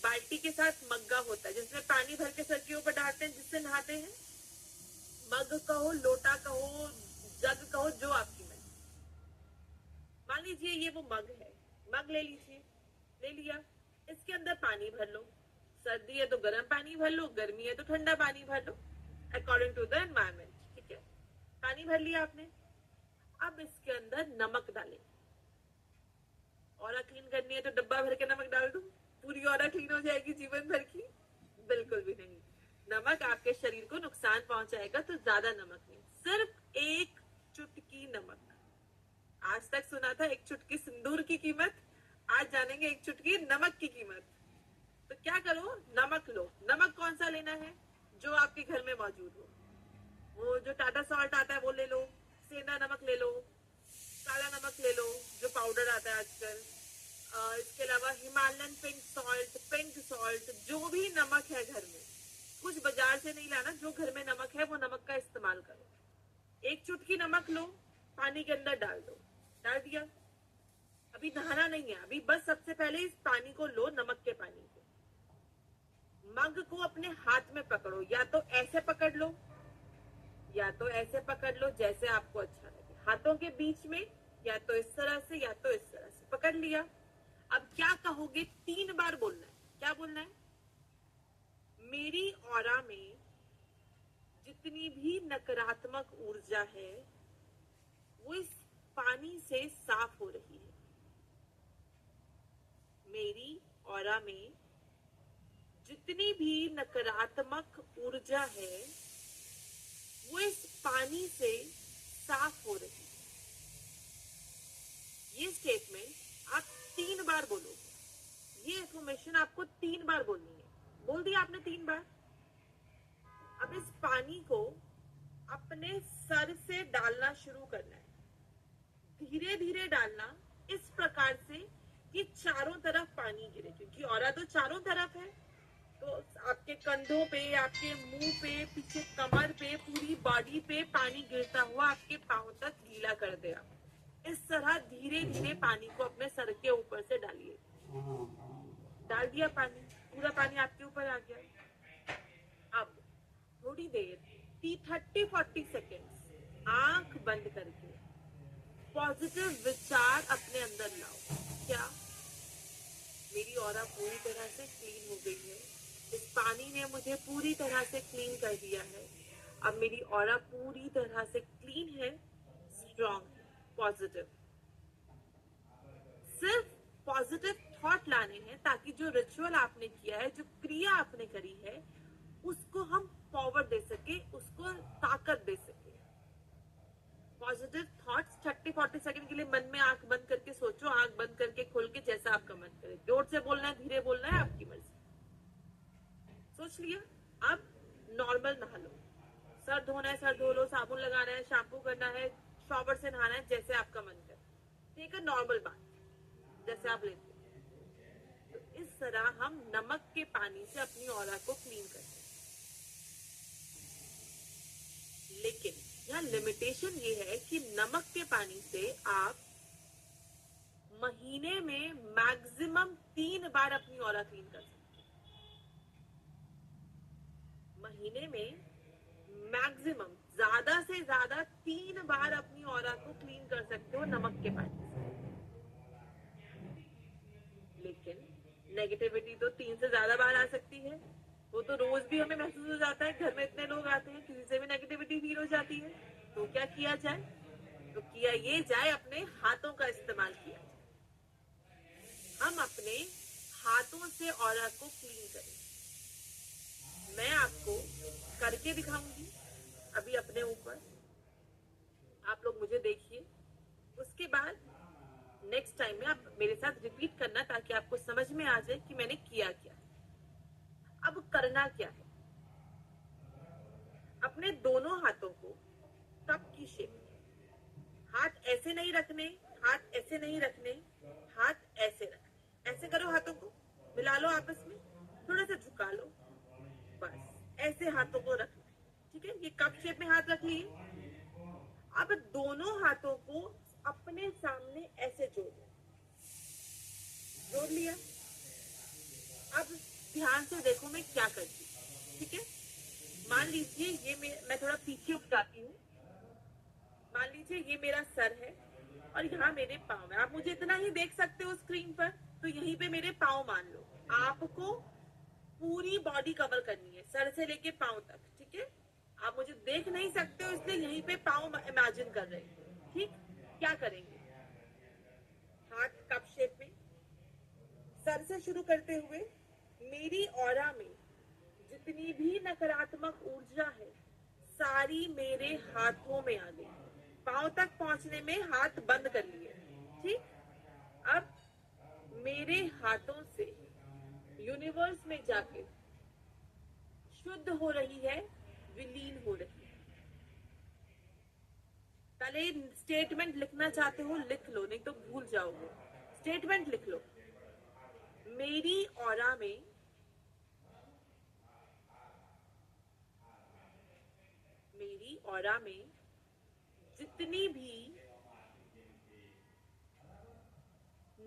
बाल्टी के साथ मग्गा होता है जिसमें पानी भर के सर के ऊपर डालते हैं, जिससे नहाते हैं। मग कहो, लोटा कहो, जग कहो, जो आपकी मन। मान लीजिए ये वो मग है, मग ले लीजिए, ले लिया, इसके अंदर पानी भर लो। सर्दी है तो गर्म पानी भर लो, गर्मी है तो ठंडा पानी भर लो, अकॉर्डिंग टू द एनवायरमेंट। ठीक है, पानी भर लिया आपने। अब इसके अंदर नमक डालें। ऑरा क्लीन करनी है तो डब्बा भर के नमक डाल दूं, पूरी ऑरा क्लीन हो जाएगी जीवन भर की? बिल्कुल भी नहीं। नमक आपके शरीर को नुकसान पहुंचाएगा, तो ज्यादा नमक नहीं, सिर्फ एक चुटकी नमक। आज तक सुना था एक चुटकी सिंदूर की कीमत, आज जानेंगे एक चुटकी नमक की कीमत। तो क्या करो, नमक लो। नमक कौन सा लेना है? जो आपके घर में मौजूद हो। वो जो टाटा सॉल्ट आता है वो ले लो, सेंधा नमक ले लो, काला नमक ले लो जो पाउडर आता है आजकल। इसके अलावा हिमालयन पिंक सॉल्ट, जो भी नमक है घर में, कुछ बाजार से नहीं लाना, जो घर में नमक है वो नमक का इस्तेमाल करो। एक चुटकी नमक लो, पानी के अंदर डाल दो। डाल दिया, अभी नहाना नहीं है, अभी बस सबसे पहले इस पानी को लो, नमक के पानी को। मग को अपने हाथ में पकड़ो, या तो ऐसे पकड़ लो या तो ऐसे पकड़ लो, जैसे आपको अच्छा लगे, हाथों के बीच में, या तो इस तरह से या तो इस तरह से पकड़ लिया। अब क्या कहोगे? 3 बार बोलना है। क्या बोलना है? मेरी ऑरा में जितनी भी नकारात्मक ऊर्जा है वो इस पानी से साफ हो रही है। मेरी ऑरा में जितनी भी नकारात्मक ऊर्जा है वो इस पानी से साफ हो रही है। ये स्टेटमेंट आप 3 बार बोलोगे। ये इन्फॉर्मेशन आपको 3 बार बोलनी है। बोल दिया आपने 3 बार। अब इस पानी को अपने सर से डालना शुरू करना है, धीरे धीरे डालना, इस प्रकार से कि चारों तरफ पानी गिरे, क्योंकि ऑरा तो चारों तरफ है। तो आपके कंधों पे, आपके मुंह पे, पीछे कमर पे, पूरी बॉडी पे पानी गिरता हुआ आपके पांव तक गीला कर दे। आप इस तरह धीरे धीरे पानी को अपने सर के ऊपर से डालिए। डाल दिया पानी, पूरा पानी आपके ऊपर आ गया। अब थोड़ी देर 30-40 सेकेंड आंख बंद करके पॉजिटिव विचार अपने अंदर लाओ। क्या? मेरी ऑरा पूरी तरह से क्लीन हो गई है, इस पानी ने मुझे पूरी तरह से क्लीन कर दिया है। अब मेरी ऑरा पूरी तरह से क्लीन है, स्ट्रॉन्ग है, पॉजिटिव। सिर्फ पॉजिटिव थॉट लाने हैं, ताकि जो रिचुअल आपने किया है, जो क्रिया आपने करी है, उसको हम पावर दे सके, उसको ताकत दे सके। पॉजिटिव थॉट्स 30-40 सेकंड के लिए मन में आंख बंद करके सोचो, आंख बंद करके खोल के, जैसा आपका मन करे। जोर से बोलना है, धीरे बोलना है, आपकी मर्जी। सोच लिया। अब नॉर्मल नहा लो, सर धोना है सर धो लो, साबुन लगाना है, शैम्पू करना है, शॉवर से नहाना है, जैसे आपका मन करे। ठीक है, नॉर्मल बात जैसे आप लेते हैं। तरह हम नमक के पानी से अपनी ऑरा को क्लीन करते हैं। लेकिन यहाँ लिमिटेशन ये है कि नमक के पानी से आप महीने में मैक्सिमम 3 बार अपनी ऑरा क्लीन कर सकते हैं। महीने में मैक्सिमम ज्यादा से ज्यादा 3 बार अपनी ऑरा को क्लीन कर सकते हो नमक के पानी से। लेकिन नेगेटिविटी तो 3 से ज्यादा बार आ सकती है। वो तो रोज भी हमें महसूस हो जाता है, घर में इतने लोग आते हैं, किसी से भी नेगेटिविटी फील हो जाती है। तो क्या किया जाए? तो किया ये जाए, अपने हाथों का इस्तेमाल किया जाए। हम अपने हाथों से ऑरा को क्लीन करें। मैं आपको करके दिखाऊंगी अभी अपने ऊपर, आप लोग मुझे देखिए। उसके बाद नेक्स्ट टाइम में आप मेरे साथ रिपीट करना, ताकि आपको समझ में आ जाए कि मैंने किया क्या। अब करना क्या है? अपने दोनों हाथों को कप की शेप, हाथ ऐसे नहीं रखने, हाथ ऐसे नहीं रखने, हाथ ऐसे रखने। ऐसे करो, हाथों को मिला लो आपस में, थोड़ा सा झुका लो, बस ऐसे हाथों को रखना है। ठीक है, ये कप शेप में हाथ रख लिए। अब दोनों हाथों को अपने सामने ऐसे जोड़ लिया। अब ध्यान से देखो मैं क्या करती हूँ। ठीक है, मान लीजिए ये मैं थोड़ा पीछे उठ जाती हूँ। मान लीजिए ये मेरा सर है और यहाँ मेरे पाँव है। आप मुझे इतना ही देख सकते हो स्क्रीन पर, तो यहीं पे मेरे पाँव मान लो। आपको पूरी बॉडी कवर करनी है, सर से लेके पाँव तक। ठीक है, आप मुझे देख नहीं सकते हो, इसलिए यहीं पे पाँव इमेजिन कर रहे हैं। ठीक, क्या करेंगे? हाथ कप शेप में, सर से शुरू करते हुए मेरी ऑरा में जितनी भी नकारात्मक ऊर्जा है सारी मेरे हाथों में आ गई। पांव तक पहुंचने में हाथ बंद कर लिए। ठीक, अब मेरे हाथों से यूनिवर्स में जाके शुद्ध हो रही है, विलीन हो रही है। पहले स्टेटमेंट लिखना चाहते हो लिख लो, नहीं तो भूल जाओगे। स्टेटमेंट लिख लो। मेरी ऑरा में जितनी भी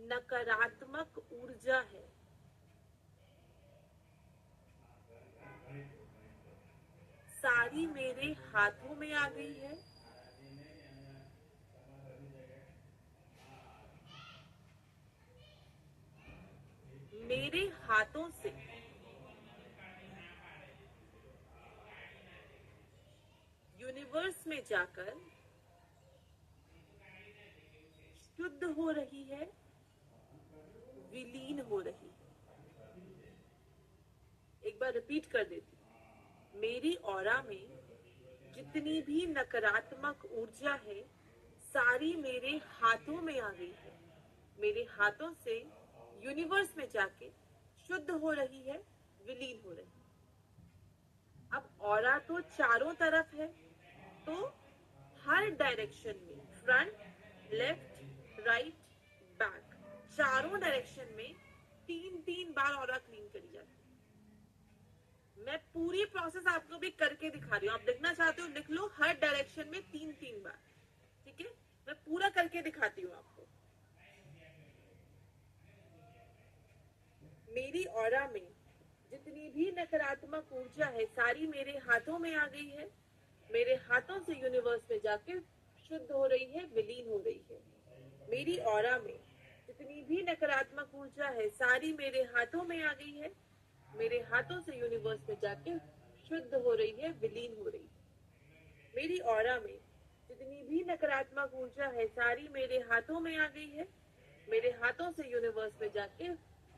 नकारात्मक ऊर्जा है सारी मेरे हाथों में आ गई है। मेरे हाथों से यूनिवर्स में जाकर शुद्ध हो रही है, विलीन हो रही है। एक बार रिपीट कर देती हूँ। मेरी ऑरा में जितनी भी नकारात्मक ऊर्जा है सारी मेरे हाथों में आ गई है। मेरे हाथों से यूनिवर्स में जाके शुद्ध हो रही है, विलीन हो रही है। अब ऑरा तो चारों तरफ है, तो हर डायरेक्शन में, फ्रंट, लेफ्ट, राइट, बैक, चारों डायरेक्शन में 3-3 बार ऑरा क्लीन करी जाती है। मैं पूरी प्रोसेस आपको भी करके दिखा रही हूँ। आप देखना चाहते हो लिख लो, हर डायरेक्शन में 3-3 बार। ठीक है, मैं पूरा करके दिखाती हूँ आपको। मेरी ऑरा में जितनी भी नकारात्मक ऊर्जा है सारी मेरे हाथों में आ गई है। मेरे हाथों से यूनिवर्स में जाकर शुद्ध हो रही है, विलीन हो रही है। मेरी ऑरा में जितनी भी नकारात्मक ऊर्जा है सारी मेरे हाथों में आ गई है। मेरे हाथों से यूनिवर्स में जाकर शुद्ध हो रही है, विलीन हो रही है। मेरी ऑरा में जितनी भी नकारात्मक ऊर्जा है सारी मेरे हाथों में आ गई है। मेरे हाथों से यूनिवर्स में जाकर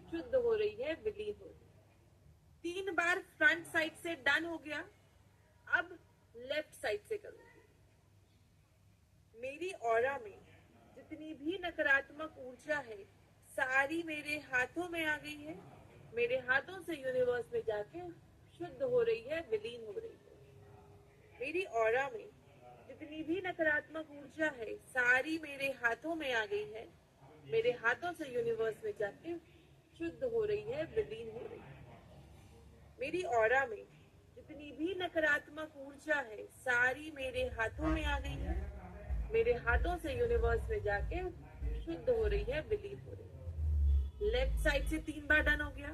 शुद्ध हो रही है, विलीन हो रही है। 3 बार फ्रंट साइड से डन हो गया। अब लेफ्ट साइड से करूंगी। मेरी ऑरा में जितनी भी नकारात्मक ऊर्जा है सारी मेरे हाथों में आ गई है। मेरे हाथों से यूनिवर्स में जाके शुद्ध हो रही है, विलीन हो रही है। मेरी ऑरा में जितनी भी नकारात्मक ऊर्जा है सारी मेरे हाथों में आ गई है। मेरे हाथों से यूनिवर्स में जाके शुद्ध हो रही है, विलीन हो रही है। मेरी ऑरा में जितनी भी नकारात्मक ऊर्जा है सारी मेरे हाथों में आ गई है, मेरे हाथों से यूनिवर्स में जाके शुद्ध हो रही है, विलीन हो रही है। लेफ्ट साइड से 3 बार डन हो गया।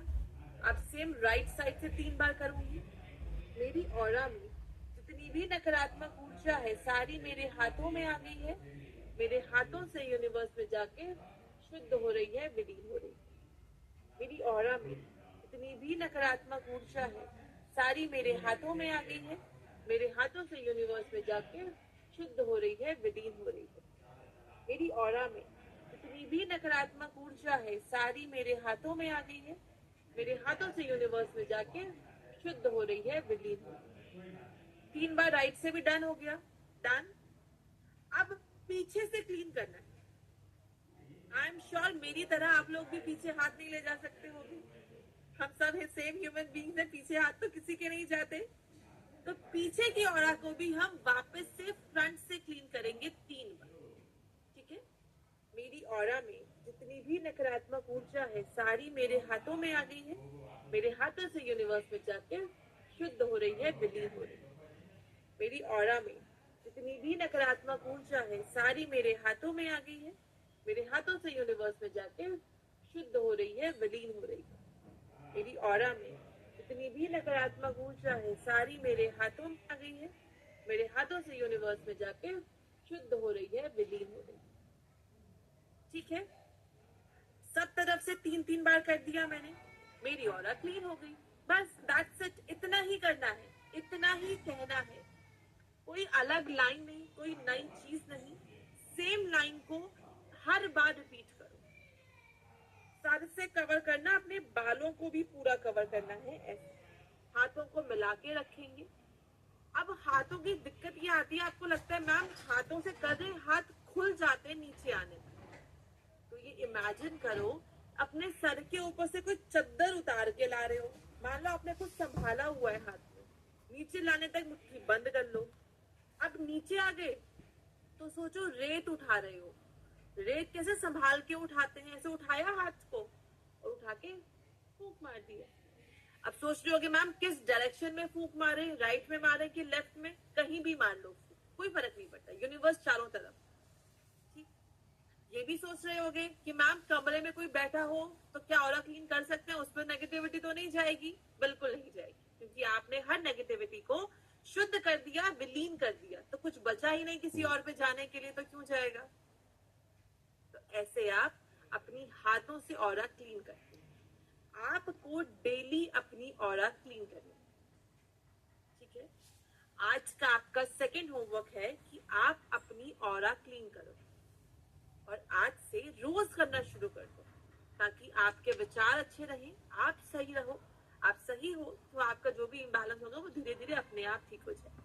अब सेम राइट साइड से 3 बार करूंगी। मेरी ऑरा में जितनी भी नकारात्मक ऊर्जा है सारी मेरे हाथों में आ गई है, मेरे हाथों से यूनिवर्स में जाके शुद्ध हो रही है, विलीन हो रही है। मेरी ऑरा में जितनी भी नकारात्मक ऊर्जा है सारी मेरे हाथों में आ गई है, मेरे हाथों से यूनिवर्स में जाके शुद्ध हो रही है, विलीन हो रही है। मेरी ऑरा में जितनी भी नकारात्मक ऊर्जा है सारी मेरे हाथों में आ गई है, मेरे हाथों से यूनिवर्स में जाके शुद्ध हो रही है, विलीन हो रही है। 3 बार राइट से भी डन हो गया। डन। अब पीछे से क्लीन करना है। आई एम श्योर मेरी तरह आप लोग भी पीछे हाथ नहीं ले जा सकते होंगे। हम सब सेम ह्यूमन बीइंग्स हैं, पीछे हाथ तो किसी के नहीं जाते। तो पीछे की ऑरा को भी हम वापस से फ्रंट से क्लीन करेंगे 3 बार। ठीक है। मेरी ऑरा में जितनी भी नकारात्मक ऊर्जा है सारी मेरे हाथों में आ गई है, मेरे हाथों से यूनिवर्स में जाके शुद्ध हो रही है, विलीन हो रही है। मेरी ऑरा में जितनी भी नकारात्मक ऊर्जा है सारी मेरे हाथों में आ गई है, मेरे हाथों से यूनिवर्स में जाके शुद्ध हो रही है, विलीन हो रही है। मेरी ऑरा में जितनी भी नकारात्मक ऊर्जा है सारी मेरे हाथों में आ गई है, मेरे हाथों से यूनिवर्स में जाके शुद्ध हो रही है, विलीन हो रही है। ठीक है। सब तरफ से 3-3 बार कर दिया मैंने, मेरी ऑरा क्लीन हो गई। बस दैट्स इट। इतना ही करना है, इतना ही कहना है। कोई अलग लाइन नहीं, कोई नई चीज नहीं। सेम लाइन को हर बार रिपीट करो। सर से कवर करना, अपने बालों को भी पूरा कवर करना है। ऐसे हाथों को मिला के रखेंगे। अब हाथों की दिक्कत ये आती है, आपको लगता है मैम हाथों से कर रहे हाथ खुल जाते हैं नीचे आने में। तो ये इमेजिन करो अपने सर के ऊपर से कोई चद्दर उतार के ला रहे हो। मान लो आपने कुछ संभाला हुआ है हाथ में, नीचे लाने तक मुट्ठी बंद कर लो। अब नीचे आ गए तो सोचो रेत उठा रहे हो। रेत कैसे संभाल के उठाते हैं, ऐसे उठाया हाथ को और उठा के फूंक मार दिया। अब सोच रहे हो कि मैम किस डायरेक्शन में फूंक मारे, राइट में मारे कि लेफ्ट में, कहीं भी मार लो, कोई फर्क नहीं पड़ता। यूनिवर्स चारों तरफ। ठीक। ये भी सोच रहे होगे कि मैम कमरे में कोई बैठा हो तो क्या ऑरा क्लीन कर सकते हैं, उस पर नेगेटिविटी तो नहीं जाएगी? बिल्कुल नहीं जाएगी, क्योंकि आपने हर नेगेटिविटी को शुद्ध कर दिया, विलीन कर दिया। तो कुछ बचा ही नहीं किसी और पे जाने के लिए, तो क्यों जाएगा? तो ऐसे आप अपनी हाथों से ऑरा क्लीन करते हैं। आपको डेली अपनी ऑरा क्लीन करनी है। ठीक है। आज का आपका सेकंड होमवर्क है कि आप अपनी ऑरा क्लीन करो, और आज से रोज करना शुरू कर दो, ताकि आपके विचार अच्छे रहें, आप सही रहो। आप सही हो तो आपका जो भी इम्बैलेंस होगा वो धीरे धीरे अपने आप ठीक हो जाए।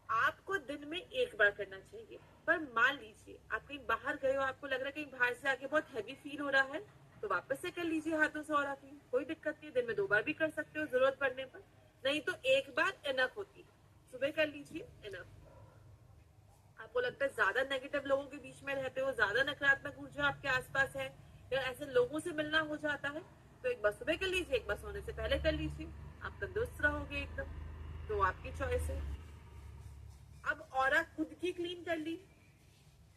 आपको दिन में 1 बार करना चाहिए। पर मान लीजिए आप कहीं बाहर गए हो, आपको लग रहा है कहीं बाहर से आके बहुत हैवी फील हो रहा है, तो वापस से कर लीजिए हाथों से ऑरा क्लीन, कोई दिक्कत नहीं। दिन में 2 बार भी कर सकते हो जरूरत पड़ने पर, नहीं तो 1 बार इनफ होती है। सुबह कर लीजिए, इनफ। आपको लगता है ज्यादा नेगेटिव लोगों के बीच में रहते हो, ज्यादा नकारात्मक ऊर्जा आपके आसपास है, या ऐसे लोगों से मिलना हो जाता है, तो 1 बार सुबह कर लीजिए, 1 बार सोने से पहले कर लीजिए। आप तंदुरुस्त रहोगे एकदम। तो आपकी चॉइस है। अब ऑरा खुद की क्लीन कर ली।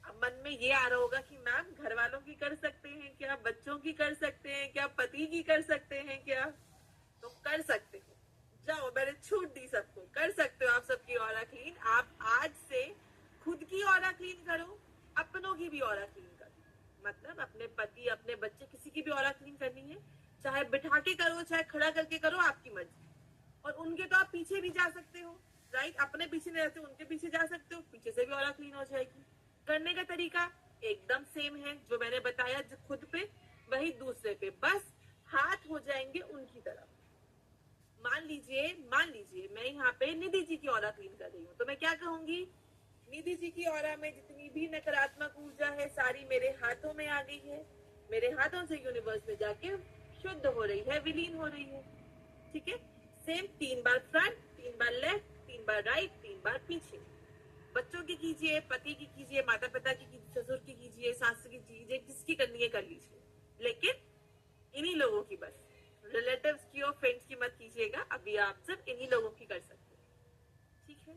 अब मन में ये आ रहा होगा कि मैम घर वालों की कर सकते हैं क्या, बच्चों की कर सकते हैं क्या, पति की कर सकते हैं क्या? तो कर सकते हो। जाओ, मैंने छूट दी सबको, कर सकते हो आप सबकी ऑरा क्लीन। आप आज से खुद की ऑरा क्लीन करो, अपनों की भी ऑरा क्लीन करो। मतलब अपने पति, अपने बच्चे, किसी की भी ऑरा क्लीन करनी है, चाहे बिठा के करो चाहे खड़ा करके करो, आपकी मर्जी। और उनके तो आप पीछे भी जा सकते हो, राइट? अपने पीछे नहीं रहते, उनके पीछे जा सकते हो, पीछे से भी ऑरा क्लीन हो जाएगी। करने का तरीका एकदम सेम है, जो मैंने बताया खुद पे वही दूसरे पे, बस हाथ हो जाएंगे उनकी तरफ। मान लीजिए मैं यहाँ पे निधि जी की ऑरा क्लीन कर रही हूँ, तो मैं क्या कहूंगी? निधि जी की ऑरा में जितनी भी नकारात्मक ऊर्जा है सारी मेरे हाथों में आ गई है, मेरे हाथों से यूनिवर्स में जाके शुद्ध हो रही है, विलीन हो रही है। ठीक है। सेम 3 बार फ्रंट, 3 बार लेफ्ट, 3 बार राइट, 3 बार पीछे। बच्चों की कीजिए, पति की कीजिए, माता पिता की कीजिए, ससुर की कीजिए, सास की कीजिए, जिसकी करनी है कर लीजिए। लेकिन इन्हीं लोगों की बस, रिलेटिव्स की और फ्रेंड्स की मत कीजिएगा, अभी आप सिर्फ इन्हीं लोगों की कर सकते हो, ठीक है।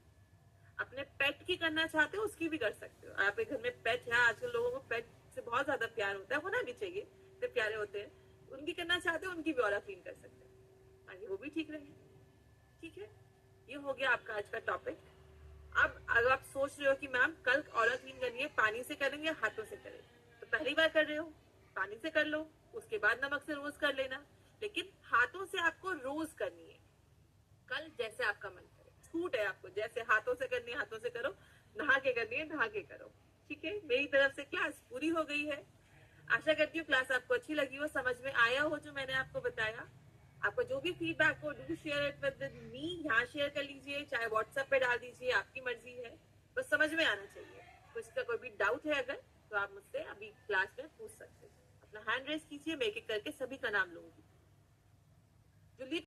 अपने पेट की करना चाहते हो उसकी भी कर सकते हो। आपके घर में पेट है, आजकल लोगों को पेट से बहुत ज्यादा प्यार होता है, होना भी चाहिए, इतने प्यारे होते हैं, उनकी करना चाहते हो उनकी भी ऑरा क्लीन कर सकते हैं ताकि वो भी ठीक रहे, ठीक है। ये हो गया आपका आज का टॉपिक। अब अगर आप सोच रहे हो कि मैम कल ऑरा क्लीन करनी है, पानी से करेंगे या हाथों से करें, तो पहली बार कर रहे हो पानी से कर लो, उसके बाद नमक से रोज कर लेना, लेकिन हाथों से आपको रोज करनी है, कल जैसे आपका मन करे, छूट है आपको, जैसे हाथों से करनी है हाथों से करो, नहा के करनी है नहा के करो, ठीक है। मेरी तरफ से क्लास पूरी हो गई है, आशा करती हूँ क्लास आपको अच्छी लगी हो, समझ में आया हो जो मैंने आपको बताया। आपको जो भी फीडबैक हो do share it with me, यहाँ शेयर कर लीजिए, चाहे व्हाट्सएप पे डाल दीजिए, आपकी मर्जी है, बस समझ में आना चाहिए। तो इसका कोई भी डाउट है अगर, तो आप मुझसे अभी क्लास में पूछ सकते हैं। अपना हैंड रेस कीजिए, मैं एक एक करके सभी का नाम लूंगी।